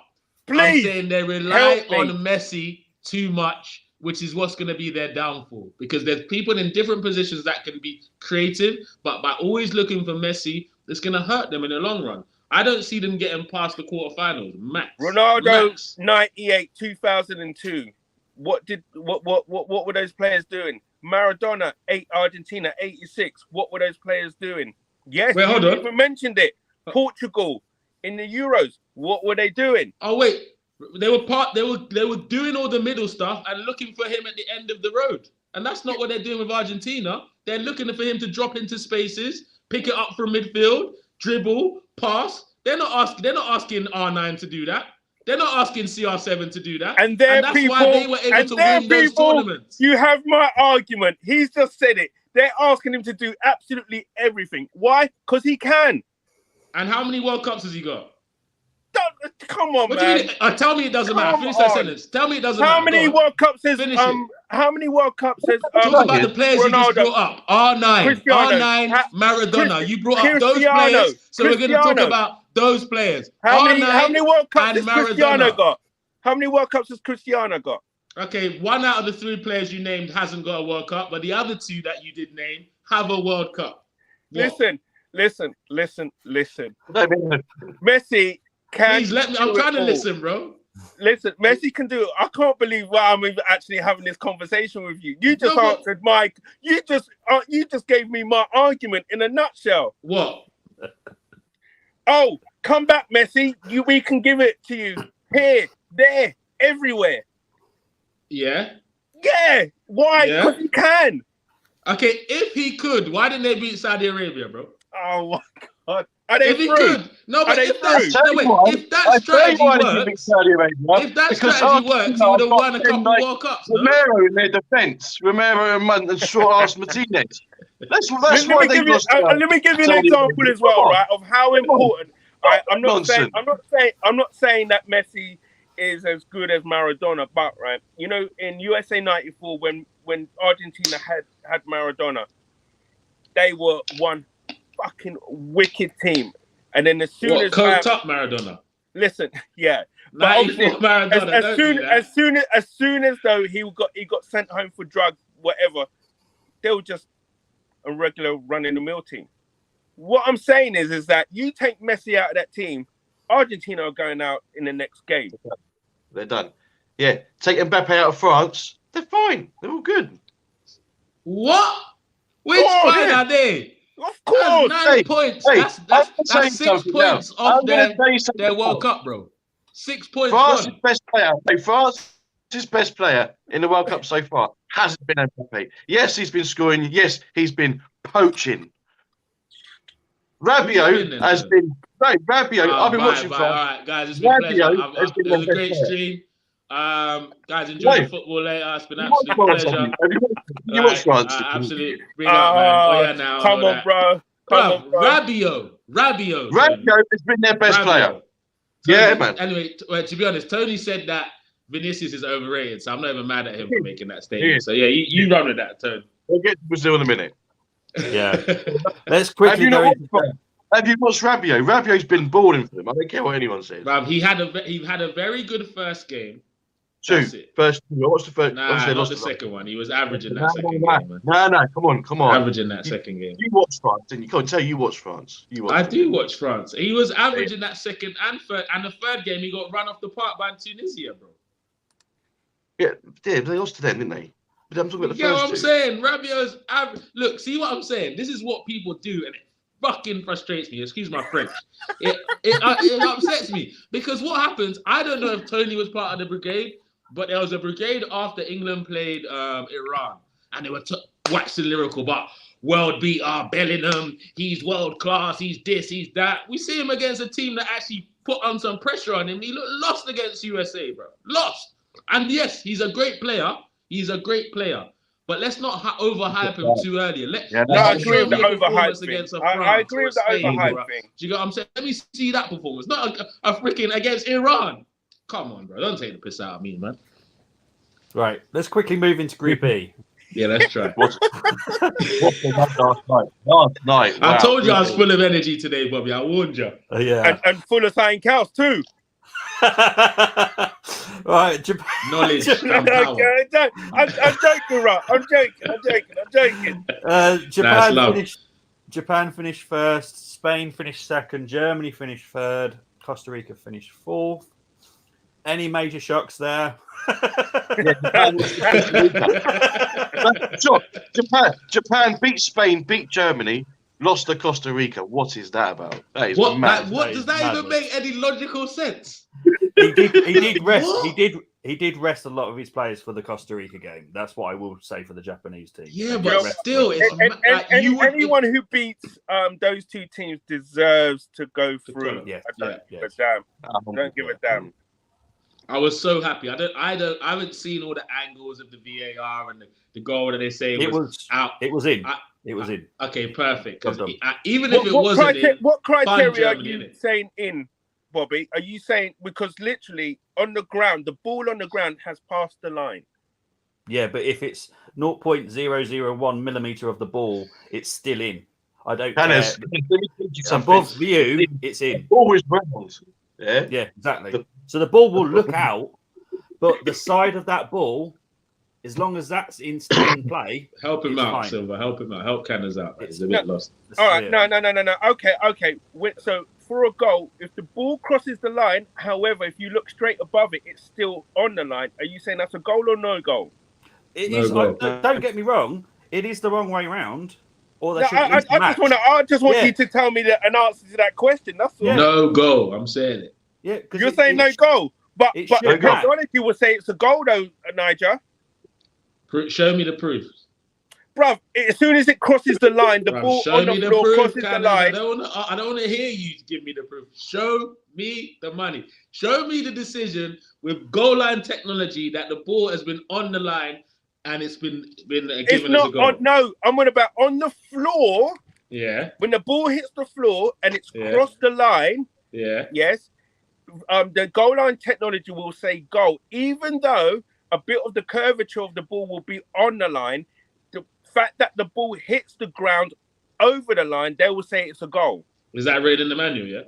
please. I'm saying they rely on Messi too much, which is what's going to be their downfall. Because there's people in different positions that can be creative, but by always looking for Messi, it's going to hurt them in the long run. I don't see them getting past the quarterfinals. Max. Ronaldo, 98, 2002. What were those players doing? Maradona, Argentina, 86. What were those players doing? Yes, wait, hold on. Even mentioned it. Portugal in the Euros. What were they doing? Oh wait, they were doing all the middle stuff and looking for him at the end of the road. And that's not what they're doing with Argentina. They're looking for him to drop into spaces, pick it up from midfield, dribble, pass. They're not asking R9 to do that. They're not asking CR7 to do that. And that's why they were able to win those tournaments. You have my argument. He's just said it. They're asking him to do absolutely everything. Why? Because he can. And how many World Cups has he got? Come on, man. Tell me it doesn't matter. Finish that sentence. Tell me it doesn't matter. How many World Cups has How many World Cups has talk about the players Ronaldo, you just brought up? R9, Maradona. You brought up those players, so we're going to talk about those players. How many World Cups has Cristiano got? How many World Cups has Cristiano got? Okay, 1 out of the 3 players you named hasn't got a World Cup, but the other 2 that you did name have a World Cup. What? Listen. Messi can. Please let me. I'm trying to listen, bro. Listen, Messi can do it. I can't believe why I'm even actually having this conversation with you. You just answered Mike. You just gave me my argument in a nutshell. What? Oh, come back, Messi. We can give it to you here, there, everywhere. Yeah. Yeah. Why? Because he can. Okay, if he could, why didn't they beat Saudi Arabia, bro? Oh my God. Are they if he through? could, no, but if that strategy works, he would have won a couple World Cups. Romero in their defence, Romero and short-ass Martinez. That's why they lost. Let me give you an example as well, right, of how important. I'm not saying that Messi is as good as Maradona, but right, you know, in USA '94 when Argentina had Maradona, they were one fucking wicked team. And then as soon as coked up Maradona. Listen, yeah. Maradona, as soon as though he got sent home for drugs, whatever, they were just a regular run-in-the-mill team. What I'm saying is that you take Messi out of that team, Argentina are going out in the next game. They're done. Yeah, take Mbappe out of France, they're fine. They're all good. What? Which fine are they? Of course. That's 9 points. That's 6 points off their World Cup, bro. 6 points. France's best player. France's best player in the World Cup so far hasn't been Mbappe. Yes, he's been scoring. Yes, he's been poaching. Rabiot has been. No, Rabiot. I've been watching France. All right, guys, it's been a pleasure. It was a great stream. Guys, enjoy the football later. It's been an absolute pleasure. You watch France? Absolutely. Bring up, man. Oh, yeah, now. Come on, bro. Rabiot has been their best player. Tony, yeah, man. Anyway, to be honest, Tony said that Vinicius is overrated, so I'm not even mad at him for making that statement. So, yeah, you run with that, Tony. We'll get to Brazil in a minute. Yeah. Let's quickly go into... Have you watched Rabiot? Rabiot's been balling for them. I don't care what anyone says. He had a very good first game. First two. What's the first? Nah, not the second one. He was averaging that second game. No, come on. Averaging that second game. You watched France, and you can't tell you watched France. I do watch France. He was averaging that second and third, and the third game he got run off the park by Tunisia, bro. Yeah, they lost to them, didn't they? But I'm talking about the first what I'm saying? Rabiot's look, see what I'm saying? This is what people do, and it fucking frustrates me. Excuse my French. It upsets me because what happens? I don't know if Tony was part of the brigade. But there was a brigade after England played Iran, and they were waxing lyrical about world beater Bellingham. He's world class. He's this. He's that. We see him against a team that actually put on some pressure on him. He looked lost against USA, bro. Lost. And yes, he's a great player. But let's not overhype him too early. I agree with the overhype thing. I agree with the overhype thing. Do you get what I'm saying? Let me see that performance. Not a freaking against Iran. Come on, bro. Don't take the piss out of me, man. Right. Let's quickly move into Group E. Yeah, let's try. Last night. I told you I was full of energy today, Bobby. I warned you. Yeah. And full of saying cows too. Right. Japan. Knowledge and power. I'm joking, right? I'm joking. Japan finished first. Spain finished second. Germany finished third. Costa Rica finished fourth. Any major shocks there? Japan beat Spain, beat Germany, lost to Costa Rica. What is that about? That is mad. What does that even make any logical sense? He did rest. He did rest a lot of his players for the Costa Rica game. That's what I will say for the Japanese team. Yeah, but still, anyone who beats those two teams deserves to go through. Yeah, Don't give a damn. I was so happy. I haven't seen all the angles of the VAR and the goal that they say was out. It was in. It was in. Okay, perfect. Even if it wasn't in, what criteria are you saying in, Bobby? Are you saying because literally on the ground, the ball on the ground has passed the line? Yeah, but if it's 0.001 millimeter of the ball, it's still in. I don't care. Above view, it's in. Always round. Yeah, exactly. So the ball will look out, but the side of that ball, as long as that's in play, help him out, Silva. Help him out. Help Canners out. He's a bit lost. All right, no. Okay. So for a goal, if the ball crosses the line, however, if you look straight above it, it's still on the line. Are you saying that's a goal or no goal? It No is. goal. Don't get me wrong. It is the wrong way round. Or they No, should I just want Yeah. you to tell me an answer to that question. That's all. Yeah. No goal. I'm saying it. Yeah, because You're saying no goal, but it the should match. technology will say it's a goal though, Niger. Show me the proof. Bruv, as soon as it crosses the line, the Bruv, ball show on the me the floor proof, crosses the Canners. line. I don't want to hear you give me the proof. Show me the money. Show me the decision with goal line technology that the ball has been on the line and it's been given It's as a not goal. on. No, I'm on about on the floor. Yeah. When the ball hits the floor and it's Yeah. crossed the line, Yeah. yes, the goal line technology will say goal, even though a bit of the curvature of the ball will be on the line. The fact that the ball hits the ground over the line, they will say it's a goal. Is that read in the manual? Yeah.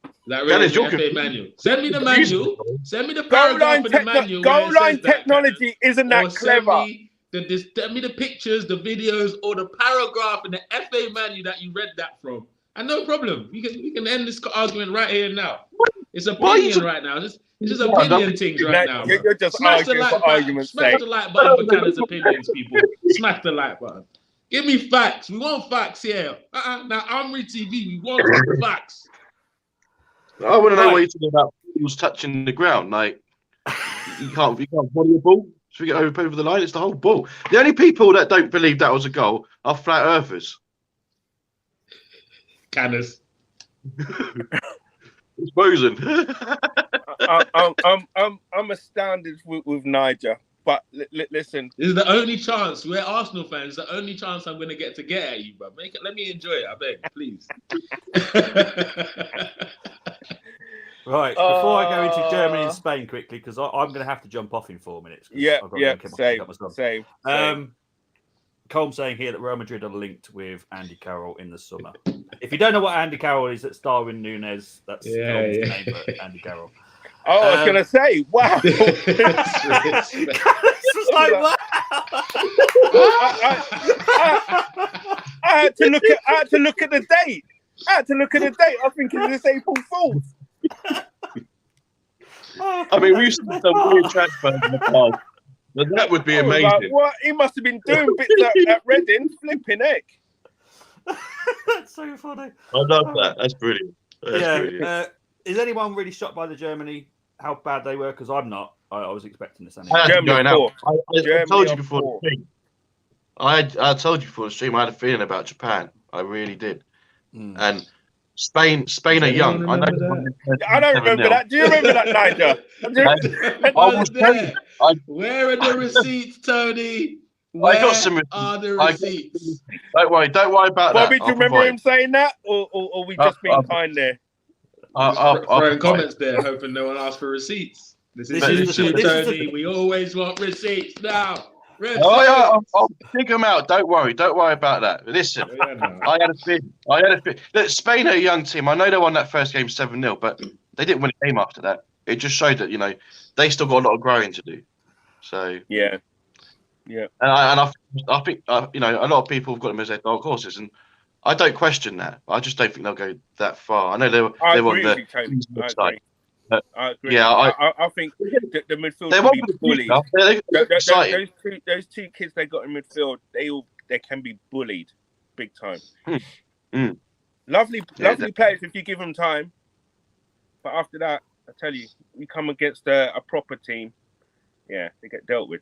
Is that read in the FA manual? Send me the manual. Send me the paragraph in the manual. Goal line technology isn't that clever. Send me the pictures, the videos, or the paragraph in the FA manual that you read that from. And no problem. We can end this argument right here and now. It's opinion right now. It's just opinion things right now. You're just smash the arguing like for button. argument's Smash sake. the like button for Canners' opinions, people. Smash the like button. Give me facts. We want facts here. Now, Armoury TV, we want facts. I want to know what you're talking about. Balls touching the ground, like you can't body a ball. Should we get over the line? It's the whole ball. The only people that don't believe that was a goal are flat earthers. Canners. It's frozen. I'm astounded with Niger. But listen, this is the only chance. We're Arsenal fans. The only chance I'm going to get at you, bro. Let me enjoy it. I beg, please. Right. Before I go into Germany and Spain quickly, because I'm going to have to jump off in 4 minutes. Same. Colm saying here that Real Madrid are linked with Andy Carroll in the summer. If you don't know what Andy Carroll is, that's Darwin Núñez. That's Colm's name for Andy Carroll. Oh, I was going to say, wow. I had to look at the date. I think it's April Fool's. I mean, we used to do some weird transfers in the past, but that would be amazing. Like, what? He must have been doing bits at Reading, flipping heck. That's so funny. I love that. That's brilliant. Brilliant. Is anyone really shocked by the Germany? How bad they were? Because I'm not. I was expecting this. I told you before the stream. I told you before the stream. I had a feeling about Japan. I really did. And Spain are young. I don't remember that. Do you remember that, Niger? Where are the receipts, Tony? I got some receipts. Don't worry about that. Bobby, do you remember him saying that? Or we just being kind there? Throwing comments there, hoping no one asks for receipts. This is YouTube, Tony. We always want receipts now. I'll dig them out. Don't worry about that. Listen, I had a feeling. Look, Spain are a young team. I know they won that first game 7-0, but they didn't win a game after that. It just showed that they still got a lot of growing to do. So yeah. And I think a lot of people have got them as their dark horses, and I don't question that. I just don't think they'll go that far. I know they were on the side. I agree. Yeah, I think the midfield should be bullied. Those two kids they got in midfield, they can be bullied big time. Lovely players if you give them time. But after that, I tell you, we come against a proper team. Yeah, they get dealt with.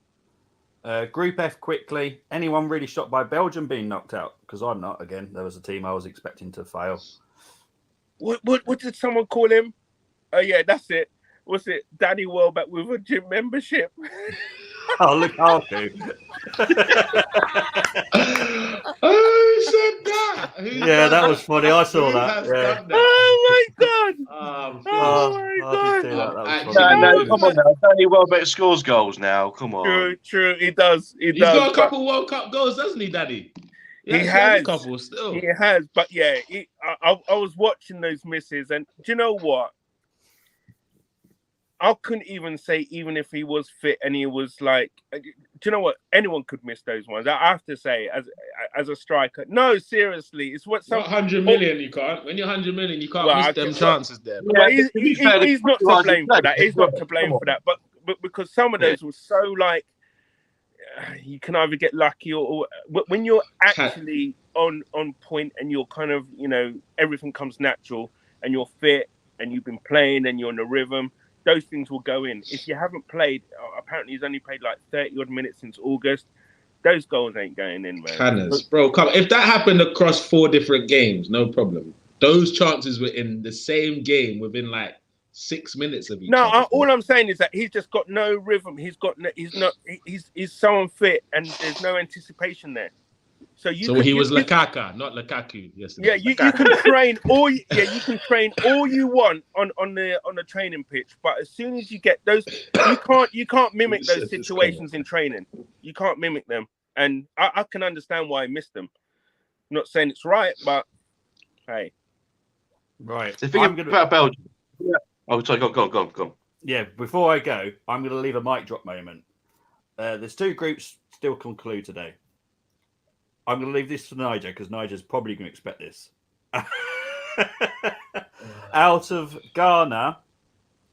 Group F quickly. Anyone really shocked by Belgium being knocked out? Because I'm not. Again, there was a team I was expecting to fail. What did someone call him? Oh yeah, that's it. What's it? Danny Welbeck with a gym membership. Oh, look, I'll do. Who said that? Yeah, that was funny. I saw that. Yeah. Oh my god! Oh my god! No, come on now. Danny Welbeck scores goals now. Come on. True. He does. He's got a couple World Cup goals, doesn't he, Daddy? He has a couple still. He has, but yeah, I was watching those misses, and do you know what? I couldn't even say, even if he was fit and he was like, do you know what? Anyone could miss those ones. I have to say, as a striker, no, seriously, it's what some 100 million. You can't. When you're 100 million, you can't Well, miss them chances there. Yeah, But to be fair, he's not to blame for that. He's not to blame Come on. for that. But because some of those were so like, you can either get lucky or when you're actually on point and you're kind of, everything comes natural and you're fit and you've been playing and you're in a rhythm, those things will go in. If you haven't played, apparently he's only played like 30 odd minutes since August. Those goals ain't going in, man. Cannons, bro. Come, if that happened across 4 different games, no problem. Those chances were in the same game within like 6 minutes of each other. All I'm saying is that he's just got no rhythm. He's so unfit and there's no anticipation there. So he was Lukaku, not Lukaku. Yesterday. Yeah, you can train you can train all you want on the training pitch, but as soon as you get those, you can't mimic those situations in training. You can't mimic them, and I can understand why I missed them. I'm not saying it's right, but hey, right. The thing about Belgium. Yeah. Oh, sorry, go on. Yeah, before I go, I'm going to leave a mic drop moment. There's 2 groups still conclude today. I'm going to leave this to Niger because Niger's probably going to expect this. Out of Ghana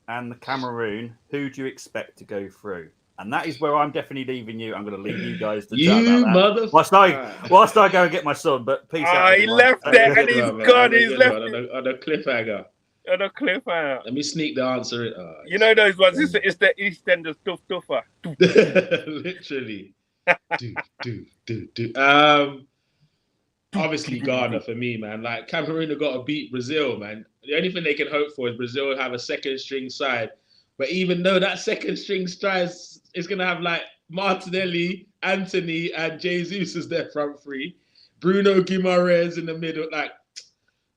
and the Cameroon, who do you expect to go through? And that is where I'm definitely leaving you. I'm going to leave you guys to chat about that. Whilst I go and get my son, but peace out. He left there and he's gone. He's left on a cliffhanger. On a cliffhanger. Let me sneak the answer. You know those ones. It's the EastEnders duffer. Literally. Obviously Ghana for me, man. Like Cameroon have got to beat Brazil, man. The only thing they can hope for is Brazil have a second string side. But even though that second string side is gonna have like Martinelli, Anthony, and Jesus as their front three, Bruno Guimaraes in the middle, like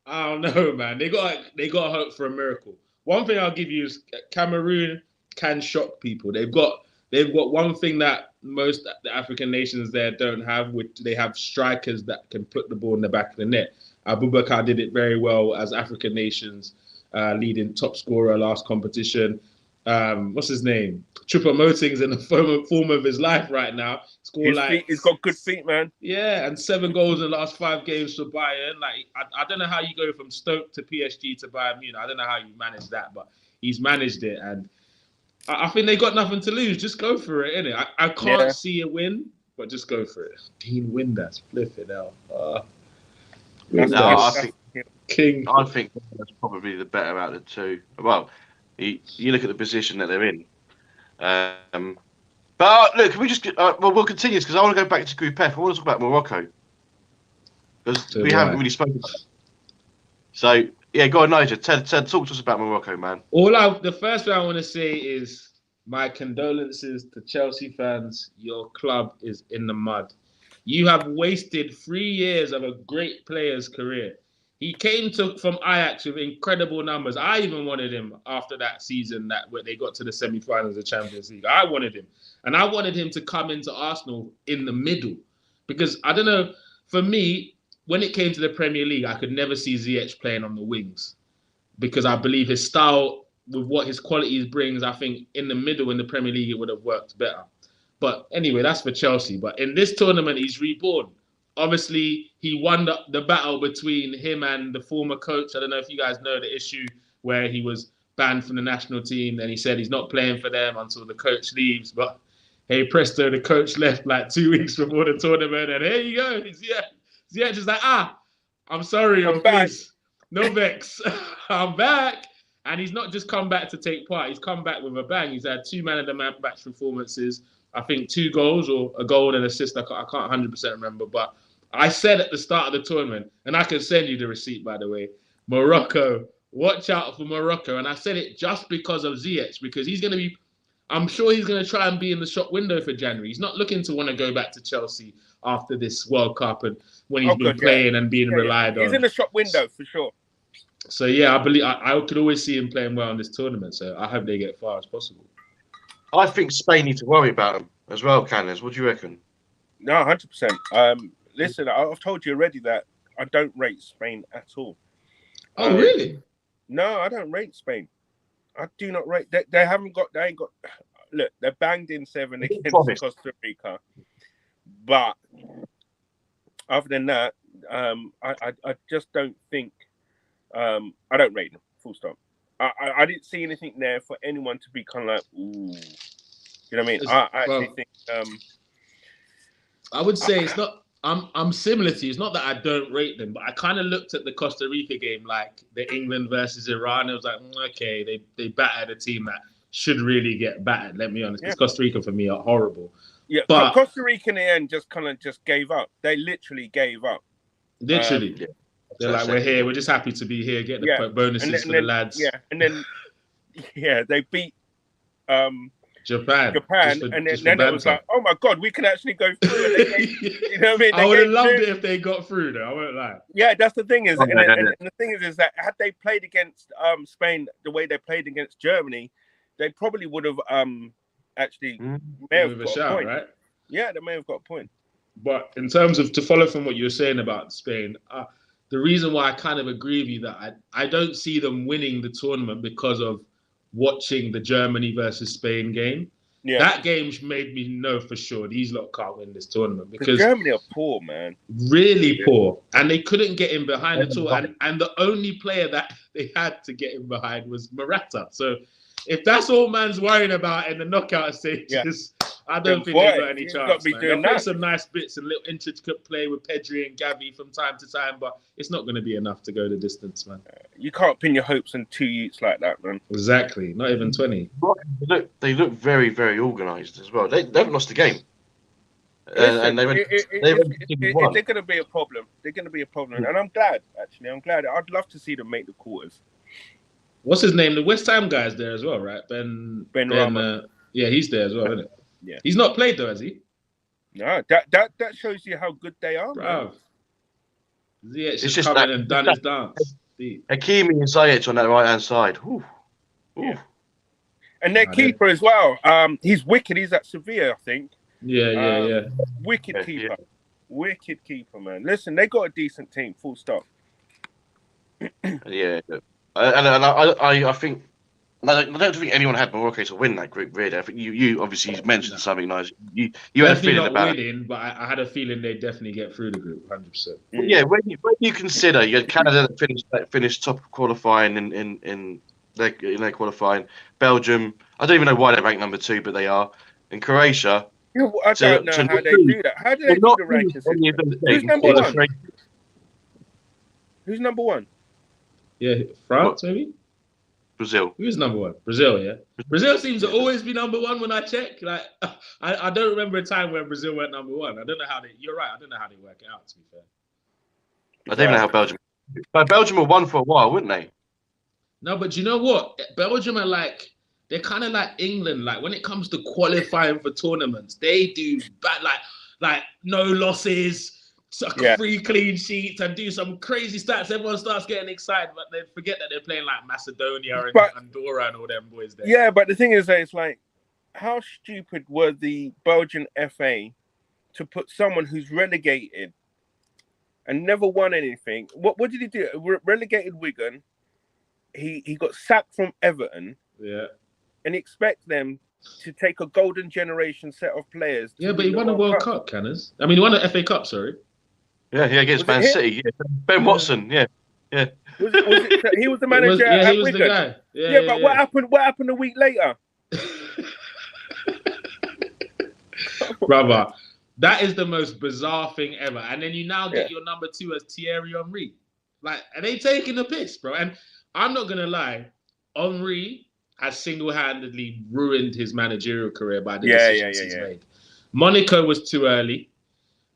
I don't know, man. They got to hope for a miracle. One thing I'll give you is Cameroon can shock people. They've got one thing that most the African nations there don't have, which they have strikers that can put the ball in the back of the net. Abubakar did it very well as African nations leading top scorer last competition. What's his name? Choupo-Moting's in the form of his life right now. He's got good feet, man. Yeah, and 7 goals in the last 5 games for Bayern. Like I don't know how you go from Stoke to PSG to Bayern Munich. I don't know how you manage that, but he's managed it, and I think they got nothing to lose. Just go for it, innit? I can't see a win, but just go for it. Dean Windass, flipping out. I think King. I think that's probably the better out of the 2. Well, you look at the position that they're in. But look, can we just we'll continue this because I want to go back to Group F. I want to talk about Morocco because we haven't really spoken about it. So yeah, go on, Nigel. Ted, talk to us about Morocco, man. The first thing I want to say is my condolences to Chelsea fans. Your club is in the mud. You have wasted 3 years of a great player's career. He came from Ajax with incredible numbers. I even wanted him after that season where they got to the semi-finals of the Champions League. I wanted him. And I wanted him to come into Arsenal in the middle. Because, I don't know, for me, when it came to the Premier League, I could never see Ziyech playing on the wings. Because I believe his style, with what his qualities brings, I think in the middle in the Premier League, it would have worked better. But anyway, that's for Chelsea. But in this tournament, he's reborn. Obviously, he won the battle between him and the former coach. I don't know if you guys know the issue where he was banned from the national team. And he said he's not playing for them until the coach leaves. But hey, presto, the coach left like 2 weeks before the tournament. And here you go. Ziyech is like, I'm sorry. I'm back. No vex. I'm back. And he's not just come back to take part. He's come back with a bang. He's had 2 man-of-the-match performances. I think 2 goals or a goal and assist. I can't 100% remember. But I said at the start of the tournament, and I can send you the receipt, by the way, Morocco, watch out for Morocco. And I said it just because of Ziyech, because I'm sure he's going to try and be in the shop window for January. He's not looking to want to go back to Chelsea after this World Cup and when he's been playing and being relied on. He's in the shop window for sure. So, yeah, I believe I could always see him playing well in this tournament. So I hope they get far as possible. I think Spain need to worry about them as well, Canners. What do you reckon? No, 100%. Listen, I've told you already that I don't rate Spain at all. Oh, really? No, I don't rate Spain. I do not rate. They haven't got. They ain't got. Look, they're banged in 7 against Costa Rica, but other than that, I just don't think. I don't rate them. Full stop. I didn't see anything there for anyone to be kind of like, ooh. You know what I mean? I actually think. I would say it's not. I'm similar to you. It's not that I don't rate them, but I kind of looked at the Costa Rica game like the England versus Iran. It was like, okay, they battered a team that should really get battered. Let me be honest, because Costa Rica for me are horrible. Yeah, but Costa Rica in the end just gave up. They literally gave up. Literally, they're like, we're here. We're just happy to be here. Get the bonuses for the lads. Yeah, and then they beat Japan, and then it was like, oh my god, we can actually go through. You know what I mean? I would have loved it if they got through, though. I won't lie. Yeah, that's the thing is, and the thing is that had they played against Spain the way they played against Germany, they probably would have actually may have got a point. Right? Yeah, they may have got a point. But in terms of to follow from what you were saying about Spain, the reason why I kind of agree with you that I don't see them winning the tournament because of watching the Germany versus Spain game. Yeah. That game made me know for sure these lot can't win this tournament because Germany are poor, man. Really poor. And they couldn't get in behind at all. And the only player that they had to get in behind was Morata. So if that's all man's worrying about in the knockout stages, I don't think they've got any chance. They'll play some nice bits and little intricate play with Pedri and Gavi from time to time, but it's not going to be enough to go the distance, man. You can't pin your hopes on 2 youths like that, man. Exactly. Not even 20. They look very, very organised as well. They haven't lost a game. And they're going to be a problem. They're going to be a problem. And I'm glad, actually. I'm glad. I'd love to see them make the quarters. What's his name? The West Ham guy's there as well, right? Ben Rama. Yeah, he's there as well, isn't it? Yeah. He's not played though, has he? No, that shows you how good they are, bro. Yeah, it's just come in and done his dance. Hakimi and Ziyech on that right hand side. Ooh. Yeah. And their keeper as well. He's wicked. He's at Sevilla, I think. Yeah. Wicked keeper. Wicked keeper, man. Listen, they got a decent team. Full stop. Yeah, and I think. I don't think anyone had Morocco to win that group, really. I think you obviously mentioned something nice. You had a feeling about winning, but I had a feeling they'd definitely get through the group, 100%. Yeah, when you consider you had Canada that finished top qualifying in their qualifying, Belgium. I don't even know why they're ranked number 2, but they are. And Croatia. Yeah, I don't know how they do that. How do they do the rankings? Who's number 1? Who's number 1? Yeah, France maybe. Brazil. Who's number 1? Brazil, yeah. Brazil seems to always be number 1 when I check. Like, I don't remember a time when Brazil went number 1. I don't know how they. You're right. I don't know how they work it out. To be fair, I don't know how Belgium. But Belgium were 1 for a while, wouldn't they? No, but you know what? Belgium are like they're kind of like England. Like when it comes to qualifying for tournaments, they do bad. Like no losses. 3 clean sheets and do some crazy stats. Everyone starts getting excited, but they forget that they're playing like Macedonia and Andorra and all them boys there. Yeah, but the thing is that it's like, how stupid were the Belgian FA to put someone who's relegated and never won anything? What did he do? Relegated Wigan. He got sacked from Everton. Yeah. And he expects them to take a golden generation set of players. Yeah, but he won a World Cup, Canners. I mean, he won an FA Cup, sorry. Yeah, against Man City. Yeah. Ben Watson, yeah. Was it, he was the manager at he was Wigan. The guy. Yeah, but what happened? What happened a week later? Brother, that is the most bizarre thing ever. And then you now get your number 2 as Thierry Henry. Like, are they taking the piss, bro? And I'm not gonna lie, Henry has single-handedly ruined his managerial career by the decisions he's made. Monaco was too early.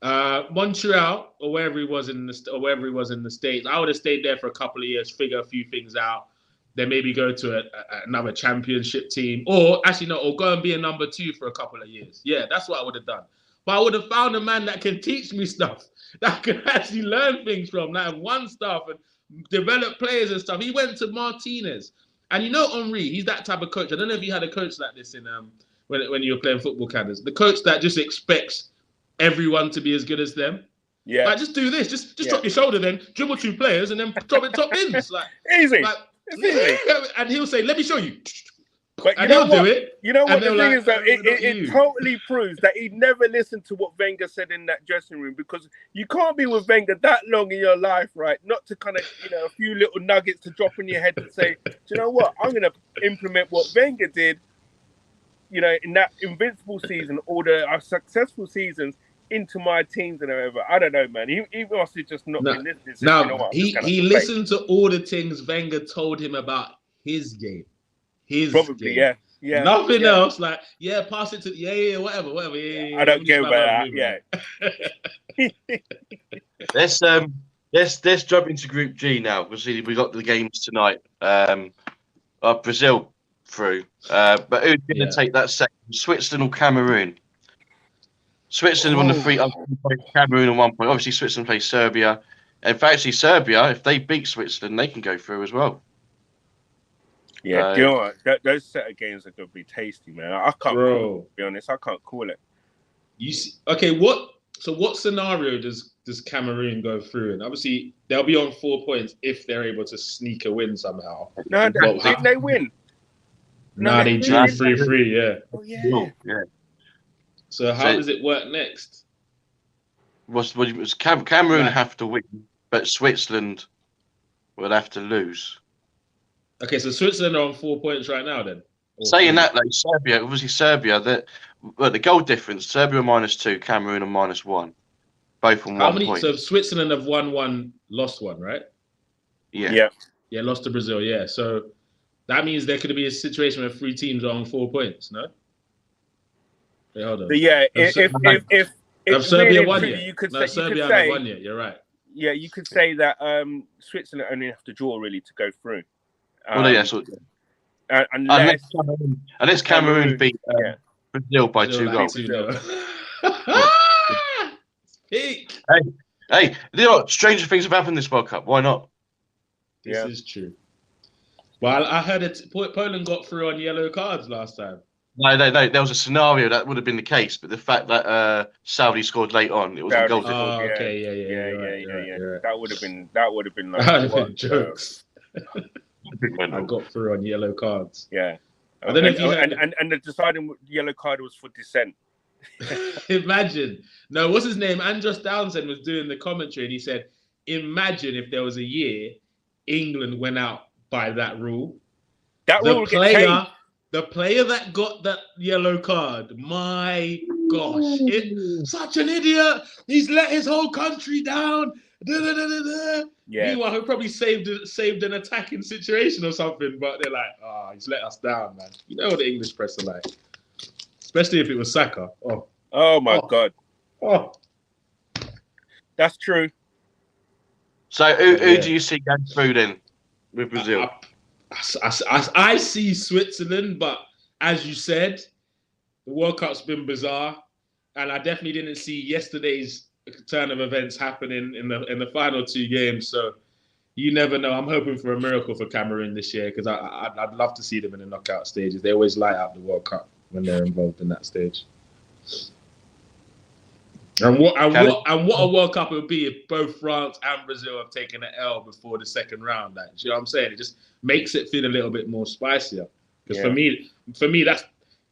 Montreal or wherever he was in the States, I would have stayed there for a couple of years, figure a few things out, then maybe go to another championship team, or go and be a number 2 for a couple of years. Yeah, that's what I would have done. But I would have found a man that can teach me stuff, that can actually learn things from, that have won stuff and develop players and stuff. He went to Martinez, and Henry, he's that type of coach. I don't know if you had a coach like this in when you were playing football, Candace. The coach that just expects everyone to be as good as them. Yeah. Like, just do this. Just drop your shoulder, then dribble 2 players, and then top ins. Like easy. Like, Seriously. And he'll say, "Let me show you." But And they'll do it. You know what And the they're thing like, is, though, "Oh, not it you." totally proves that he never listened to what Wenger said in that dressing room, because you can't be with Wenger that long in your life, right? Not to kind of, a few little nuggets to drop in your head to say, do you know what? I'm going to implement what Wenger did, in that invincible season, or the successful seasons into my teams and whatever. I don't know, man. He must have just not been listening. So, you know what? He listened to all the things Wenger told him about his game. Probably, game. yeah. Nothing else. Like, pass it to whatever. I don't care about that. Yeah. Let's jump into Group G now. Obviously, we got the games tonight. Brazil through, but who's going to take that second? Switzerland or Cameroon? Switzerland won the 3, Cameroon on 1 point. Obviously, Switzerland plays Serbia. In fact, actually, Serbia, if they beat Switzerland, they can go through as well. Yeah, you know what? Those set of games are going to be tasty, man. I can't call it, to be honest. I can't call it. You see, okay, what scenario does Cameroon go through? And obviously, they'll be on 4 points if they're able to sneak a win somehow. No, didn't they win? No, they drew 3-3, yeah. Oh, yeah. So how does it work next? Cameroon have to win, but Switzerland will have to lose. Okay, so Switzerland are on 4 points right now then? Saying that, like Serbia, the goal difference, Serbia -2, Cameroon -1. Both on 1 point. So Switzerland have won 1, lost 1, right? Yeah. Yeah, lost to Brazil, yeah. So that means there could be a situation where 3 teams are on 4 points, no? Wait, hold on. But yeah, if Serbia won yet? Serbia haven't won yet. You're right. Yeah, you could say that Switzerland only have to draw really to go through. Unless Cameroon beat Brazil by 2 goals. Peak. Hey, you know what? Stranger things have happened this World Cup. Why not? This is true. Well, I heard Poland got through on yellow cards last time. No. There was a scenario that would have been the case, but the fact that Saudi scored late on, it was a goal. Okay, yeah. That would have been like jokes. I got through on yellow cards. Yeah. I don't know if you heard and the deciding yellow card was for dissent. Imagine. No, what's his name? Andros Townsend was doing the commentary and he said, imagine if there was a year England went out by that rule. The player that got that yellow card, my gosh, such an idiot. He's let his whole country down. Yeah. Meanwhile, he probably saved an attacking situation or something, but they're like, he's let us down, man. You know what the English press are like. Especially if it was Saka. Oh my God. Oh. That's true. So who do you see going through then with Brazil? I see Switzerland, but as you said, the World Cup's been bizarre, and I definitely didn't see yesterday's turn of events happening in the final 2 games. So you never know. I'm hoping for a miracle for Cameroon this year because I'd love to see them in the knockout stages. They always light up the World Cup when they're involved in that stage. And what a World Cup it would be if both France and Brazil have taken an L before the second round. Like, you know what I'm saying? It just makes it feel a little bit more spicier. Because for me,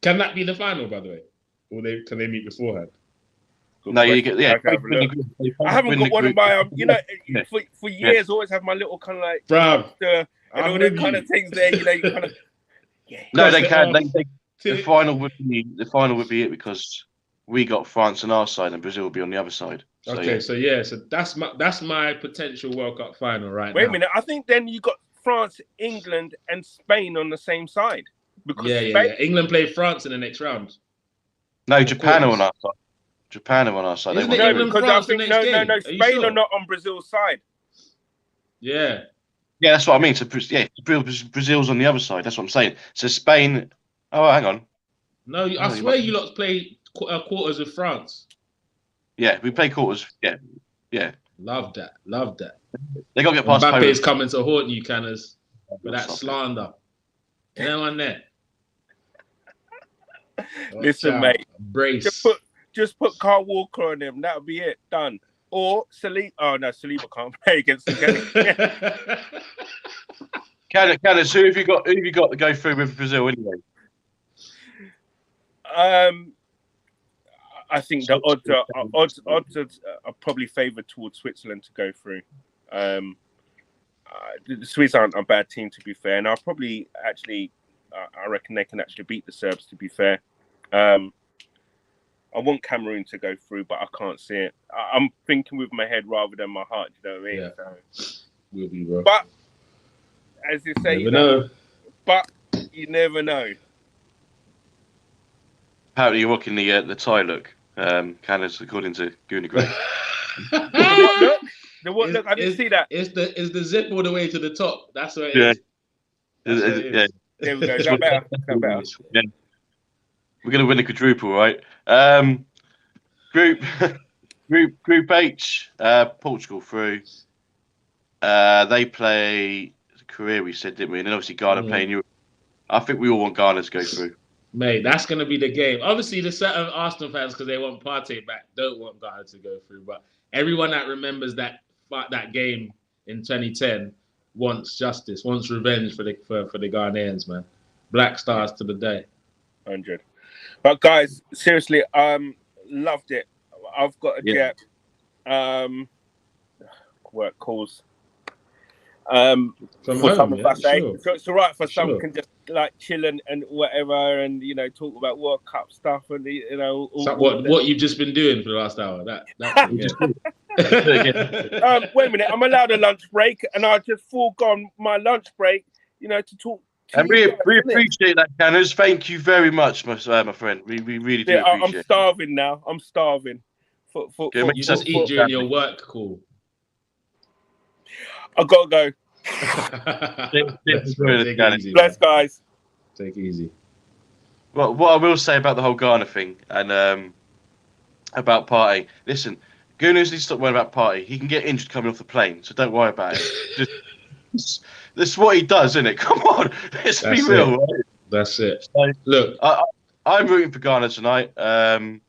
can that be the final, by the way? Or can they meet beforehand? No, you get I haven't got one of my for years always have my little kind of like and all the kind of things there. You kind of no, they can. The final would be it because we got France on our side and Brazil will be on the other side. So that's my potential World Cup final right now. Wait a minute, I think then you got France, England, and Spain on the same side. Because England played France in the next round. No, Japan are on our side. Japan are on our side. Isn't it England, France the next game? No, Spain are not on Brazil's side. Yeah. Yeah, that's what I mean. So Brazil's on the other side. That's what I'm saying. So Spain. Oh, hang on. No, I swear you lot play quarters with France. Yeah, we play quarters. Yeah. Love that. They got to get past Mbappe Poland. is coming to haunt you, Canners, with that slander. No one there. Listen, mate. Brace. Just put Carl Walker on him. That'll be it. Done. Or Saliba. Oh no, Saliba can't play against him. Candace, who have you got? Who have you got to go through with Brazil anyway? I think the odds are probably favoured towards Switzerland to go through. The Swiss aren't a bad team, to be fair, and I'll probably actually, I reckon they can actually beat the Serbs, to be fair. I want Cameroon to go through, but I can't see it. I'm thinking with my head rather than my heart. Do you know what I mean? Yeah. Will be, bro. But as you say, Never know. But you never know. Apparently, you're rocking the tie look, Candace, according to Gooner Greg. The what look? I didn't see that. It's the zip all the way to the top. That's what it is. Yeah. There we go. Is that better? Yeah. We're gonna win the quadruple, right? Group H, Portugal through. They play Korea, we said, didn't we? And then obviously Ghana playing Europe. I think we all want Ghana to go through. Mate, that's going to be the game. Obviously, the certain Arsenal fans, because they want Partey back, don't want Ghana to go through. But everyone that remembers that game in 2010 wants justice, wants revenge for the Ghanaians, man. Black Stars to the day. 100. But guys, seriously, loved it. I've got to get work calls. From home, sure. So it's all right for some sure. can just like chill and whatever, and talk about World Cup stuff and what you've just been doing for the last hour. Wait a minute, I'm allowed a lunch break, and I just foregone my lunch break, to talk. And we appreciate that, Canners. Thank you very much, my friend. We really do appreciate it. I'm starving now. I'm starving. You just eat during your work call. I gotta go. Bless, guys. Take it easy. Well, what I will say about the whole Ghana thing and about Partey. Listen, Gooner needs to stop worrying about Partey. He can get injured coming off the plane, so don't worry about it. That's what he does, isn't it? Come on, let's be real. Right? That's it. So, look, I'm rooting for Ghana tonight, and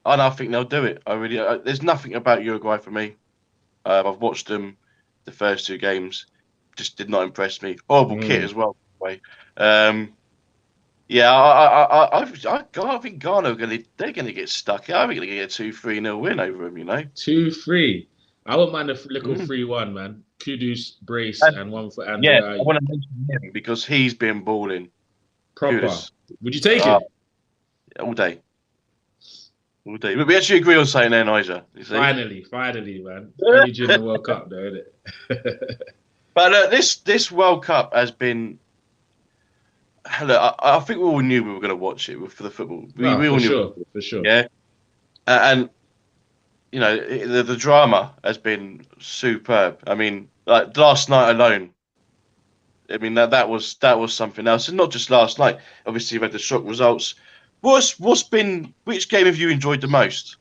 I think they'll do it. There's nothing about Uruguay for me. I've watched them. The first two games just did not impress me. Horrible kit as well. By the way. I think Ghana they're gonna get stuck. I think they're gonna get a 2-3-0 win over them. 2-3. I wouldn't mind a little 3-1, man. Kudus, brace, and one for Andrew. Yeah, I want to mention him because he's been balling. Proper. Kudus. Would you take it? All day. All day. But we actually agree on something there, Nigel. Finally, man. Only during the World Cup, though, isn't it? But this World Cup has been. Look, I think we all knew we were going to watch it for the football. We all knew. For sure. Yeah. And the drama has been superb. I mean, like last night alone. I mean that was something else, and not just last night. Obviously, you've had the shock results. Which game have you enjoyed the most?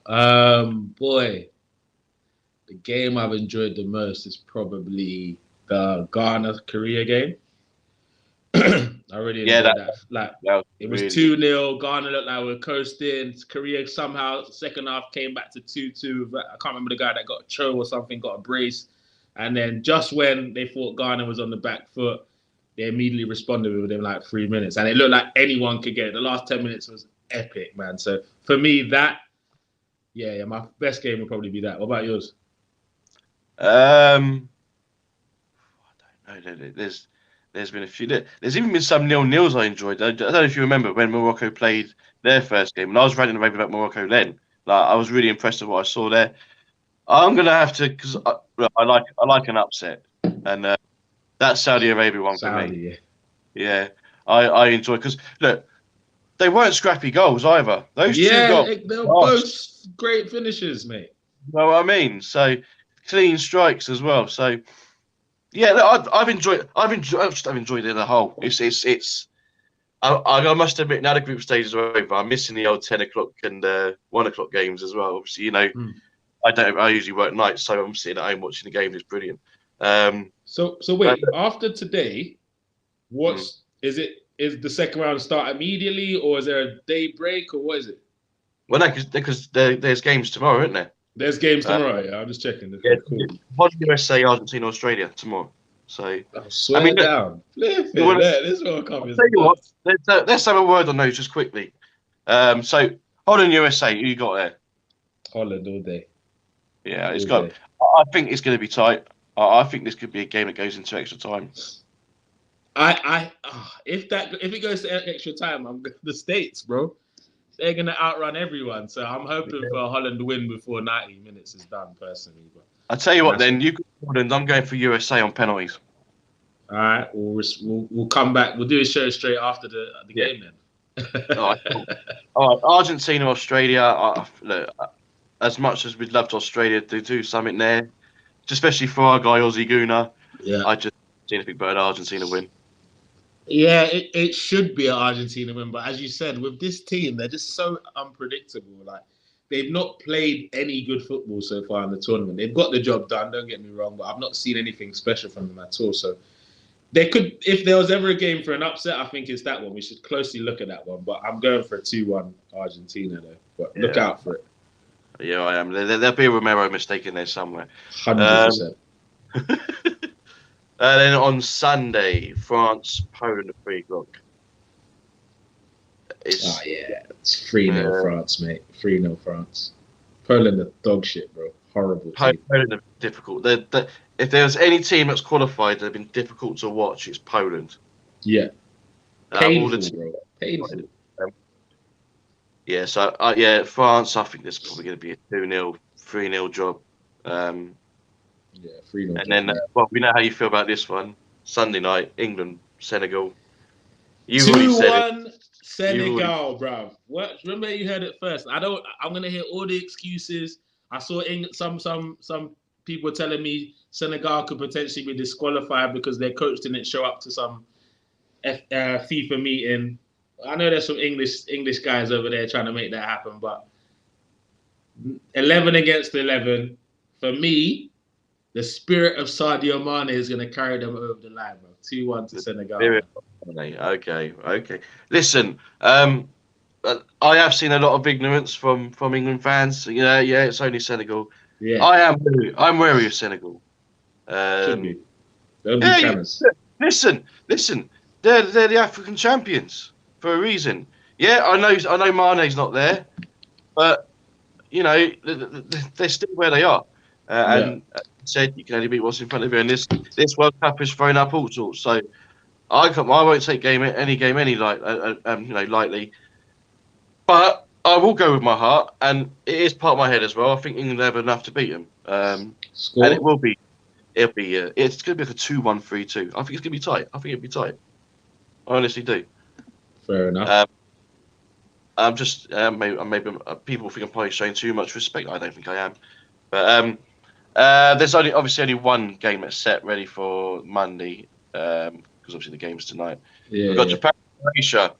Boy, the game I've enjoyed the most is probably the Ghana Korea game. I really enjoyed that. It was 2-0. Ghana looked like we were coasting. Korea somehow second half came back to 2-2. I can't remember the guy that got a throw or something, got a brace, and then just when they thought Ghana was on the back foot, they immediately responded within like 3 minutes, and it looked like anyone could get it. The last 10 minutes was epic, man. So for me, my best game would probably be that. What about yours? I don't know. There's been a few. There's even been some 0-0s I enjoyed. I don't know if you remember when Morocco played their first game, and I was ranting the rave about Morocco then. Like I was really impressed with what I saw there. I'm gonna have to because I like an upset, and that's Saudi Arabia one for me. Yeah, I enjoy because look, they weren't scrappy goals either. Those two goals, they were both great finishes, mate. You know what I mean? So clean strikes as well. So yeah, look, I've enjoyed it as a whole. It's. I must admit, now the group stages are over. I'm missing the old 10 o'clock and 1 o'clock games as well. Obviously, I usually work nights, so I'm sitting at home watching the game. It's brilliant. So wait, after today, is the second round start immediately, or is there a day break, or what is it? Well, no, because there's games tomorrow, isn't there? There's games tomorrow. I'm just checking. Yeah, cool. USA, Argentina, Australia tomorrow. So, Swear I mean, look, down. Flip you wanna- it. This World Cup I'll is tell you what, nuts. let's have a word on those just quickly. So, Holland, USA, who you got there? Holland all day. Yeah, it's All got. day. I think it's going to be tight. I think this could be a game that goes into extra time. If it goes to extra time, I'm the States, bro. They're gonna outrun everyone. So I'm hoping for a Holland win before 90 minutes is done, personally. But I tell you what, then you got Holland. I'm going for USA on penalties. all right, we'll come back. We'll do a show straight after the game then. All right, cool. All right, Argentina, Australia. Look, as much as we'd love to Australia to do something there, especially for our guy AussieGooner, Yeah. I just see anything but an Argentina win. Yeah, it should be an Argentina win, but as you said, with this team, they're just so unpredictable. Like, they've not played any good football so far in the tournament. They've got the job done, don't get me wrong, but I've not seen anything special from them at all. So if there was ever a game for an upset, I think it's that one. We should closely look at that one. But I'm going for a 2-1 Argentina though. But look out for it. Yeah, I am. There'll be a Romero mistake in there somewhere. 100%. Then on Sunday, France, Poland at 3 o'clock. It's 3-0 France, mate. 3-0 France. Poland are dog shit, bro. Horrible. Poland are difficult. If there's any team that's qualified that have been difficult to watch, it's Poland. Yeah. Painful, bro. Painful. Yeah, so France, I think this is probably going to be a 2-0, 3-0 job. Yeah, 3-0. And then, we know how you feel about this one. Sunday night, England, Senegal. 2-1 Senegal, bruv. What? Remember you heard it first. I'm gonna hear all the excuses. I saw some people telling me Senegal could potentially be disqualified because their coach didn't show up to some FIFA meeting. I know there's some English guys over there trying to make that happen, but 11 against 11 for me. The spirit of Sadio Mane is going to carry them over the line, bro. 2-1 to Senegal. Okay. Listen, I have seen a lot of ignorance from England fans. Yeah, it's only Senegal. Yeah, I'm wary of Senegal. Should be. Don't be canners. Listen. They're the African champions for a reason. Yeah, I know Mane's not there, but they're still where they are. And said you can only beat what's in front of you, and this World Cup is thrown up all sorts. So I won't take any game lightly, but I will go with my heart, and it is part of my head as well. I think England have enough to beat them, and it's going to be like a 2-1, 3-2. I think it's going to be tight. I think it'll be tight. I honestly do. Fair enough. I'm just maybe people think I'm probably showing too much respect. I don't think I am, but there's only one game that's set ready for Monday, because obviously the game's tonight. We've got Japan and Croatia.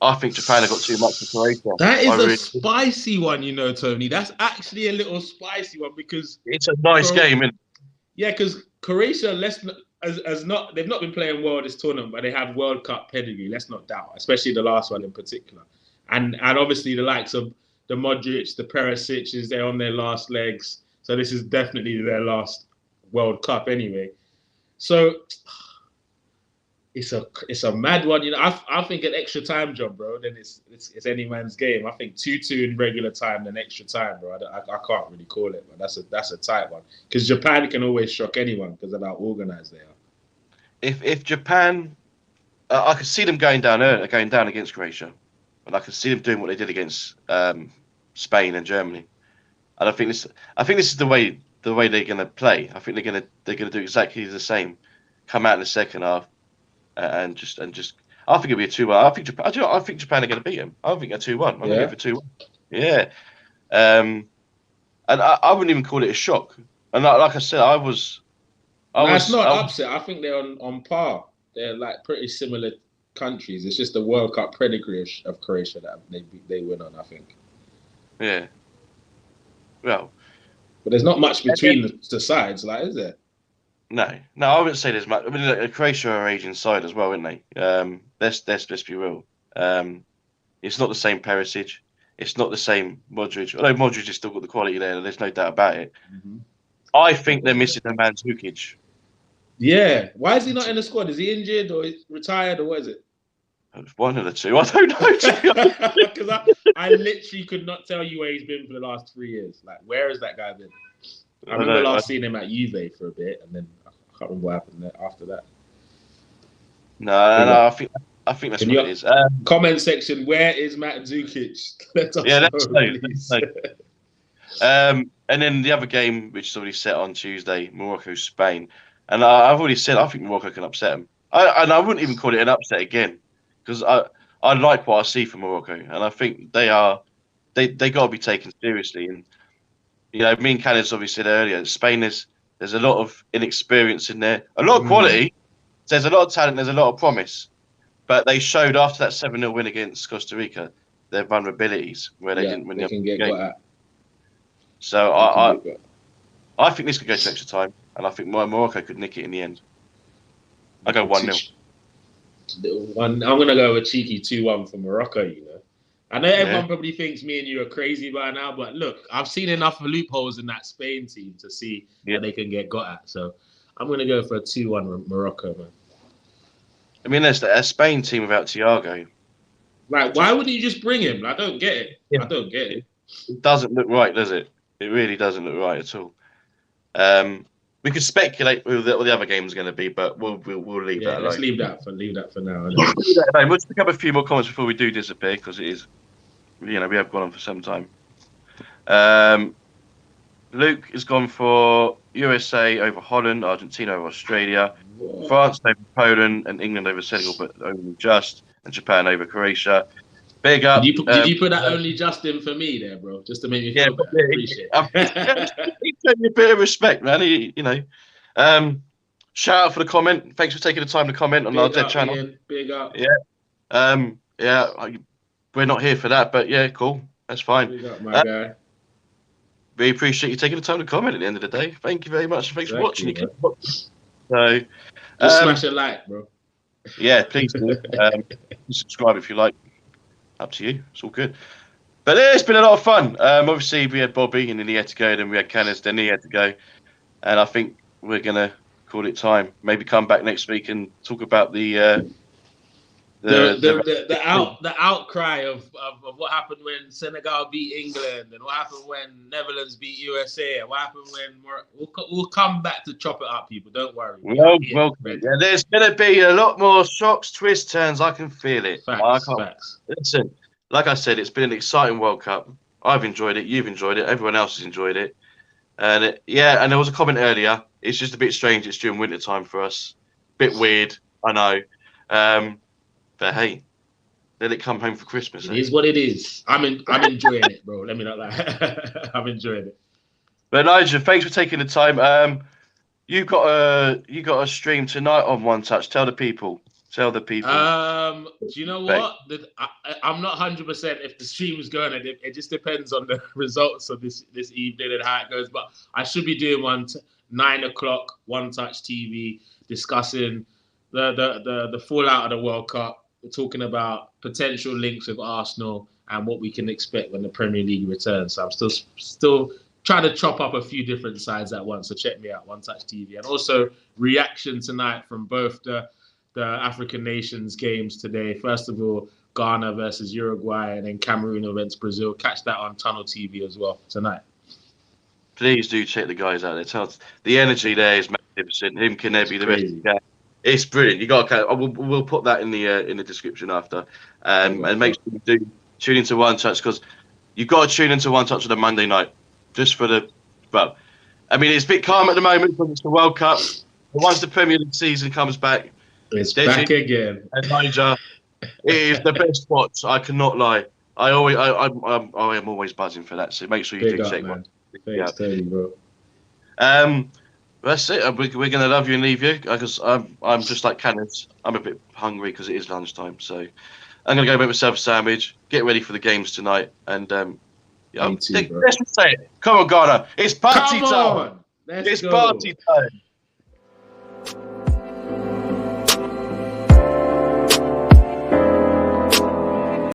I think Japan have got too much for Croatia. That is spicy one, Tony. That's actually a little spicy one because it's a nice game, isn't it? Yeah, because Croatia, they've not been playing well this tournament, but they have World Cup pedigree. Let's not doubt, especially the last one in particular, and obviously the likes of the Modric, the Perisic, they're on their last legs. So this is definitely their last World Cup anyway. So it's a mad one. I think an extra time job, bro. Then it's any man's game. I think 2-2 in regular time, then extra time, bro. I can't really call it, but that's a tight one because Japan can always shock anyone because of how organised they are. If Japan, I could see them going down against Croatia, and I could see them doing what they did against Spain and Germany. And I think this is the way they're going to play. I think they're going to do exactly the same. Come out in the second half, and just. I think it'll be a 2-1. I think Japan are going to beat them. I think a 2-1. I'm going to go for 2-1. Yeah. And I wouldn't even call it a shock. And like I said, it's not upset. I think they're on par. They're like pretty similar countries. It's just the World Cup pedigree of Croatia that they win on. I think. Yeah. Well, but there's not much between the sides, like, is there? No, I wouldn't say there's much. I mean, Croatia are aging side as well, aren't they? Let's be real. It's not the same Perisic. It's not the same Modric. Although Modric has still got the quality there, there's no doubt about it. Mm-hmm. I think they're missing a Mandzukic. Yeah. Why is he not in the squad? Is he injured or retired or what is it? One of the two. I don't know. Because I literally could not tell you where he's been for the last 3 years. Like, where has that guy been? I remember last seeing him at Juve for a bit, and then I can't remember what happened after that. No. I think that's what it is. Comment section. Where is Matt Zukic? Let us know, please. And then the other game, which is already set on Tuesday, Morocco, Spain, and I've already said I think Morocco can upset them. I wouldn't even call it an upset again, because I like what I see from Morocco, and I think they got to be taken seriously. And me and Candice obviously said earlier, Spain there's a lot of inexperience in there, a lot of quality. There's a lot of talent, there's a lot of promise, but they showed after that 7-0 win against Costa Rica their vulnerabilities where they didn't win the game. So I think this could go to extra time, and I think Morocco could nick it in the end. I go 1-0. I'm gonna go with cheeky 2-1 for Morocco. I know everyone probably thinks me and you are crazy by now, but look, I've seen enough loopholes in that Spain team to see that they can get got at. So I'm gonna go for a 2-1 Morocco, man. I mean, there's a Spain team without Thiago. Right? Why wouldn't you just bring him? I don't get it. I don't get it. It doesn't look right, does it? It really doesn't look right at all. We could speculate what the other game's going to be, but we'll leave that alone. Let's leave that for now. We'll just pick up a few more comments before we do disappear, because it is, we have gone on for some time. Luke has gone for USA over Holland, Argentina over Australia, France over Poland, and England over Senegal, but only just, and Japan over Croatia. Big up. Did you put that only just in for me there, bro? Just to make me feel better. Appreciate it. He showed me a bit of respect, man. Shout out for the comment. Thanks for taking the time to comment on our Dead channel. Ian, big up. We're not here for that, but yeah, cool. That's fine. Big up, my guy. We appreciate you taking the time to comment at the end of the day. Thank you very much. Thanks for watching. So, just smash a like, bro. Yeah, please do. Subscribe if you like. Up to you. It's all good. But it's been a lot of fun. Obviously, we had Bobby, and then he had to go. Then we had Kenneth, then he had to go. And I think we're going to call it time. Maybe come back next week and talk about the outcry of what happened when Senegal beat England, and what happened when Netherlands beat USA, and what happened when we'll come back to chop it up, people. Don't worry. There's going to be a lot more shocks, twists, turns. I can feel it. Facts. Listen, like I said, it's been an exciting World Cup. I've enjoyed it. You've enjoyed it. Everyone else has enjoyed it. And and there was a comment earlier. It's just a bit strange. It's during winter time for us. Bit weird. I know. But hey, let it come home for Christmas. It is what it is. I'm enjoying it, bro. Let me not lie. I'm enjoying it. But Nigel, thanks for taking the time. You got a stream tonight on One Touch. Tell the people. Do you know what? I'm not 100% if the stream is going. It just depends on the results of this evening and how it goes. But I should be doing 9 o'clock One Touch TV, discussing the fallout of the World Cup. We're talking about potential links with Arsenal and what we can expect when the Premier League returns. So I'm still trying to chop up a few different sides at once. So check me out, One Touch TV. And also reaction tonight from both the African nations games today. First of all, Ghana versus Uruguay, and then Cameroon against Brazil. Catch that on Tunnel TV as well tonight. Please do check the guys out there. The energy there is magnificent. Him, Kanebi, the rest of the guys. It's brilliant. You got. We'll put that in the description after, and make sure you do tune into One Touch, because you've got to tune into One Touch on a Monday night, just for the. Well, I mean, it's a bit calm at the moment because it's the World Cup. But once the Premier League season comes back, it's back again. And Niger, it is the best watch. I cannot lie. I am always buzzing for that. So make sure you do check one. Thanks, Tony, bro. That's it. We're going to love you and leave you, because I'm just like Cannons. I'm a bit hungry because it is lunchtime. So I'm going to go make myself a sandwich, get ready for the games tonight. And let's say it. Come on, Ghana. It's party time. It's party time.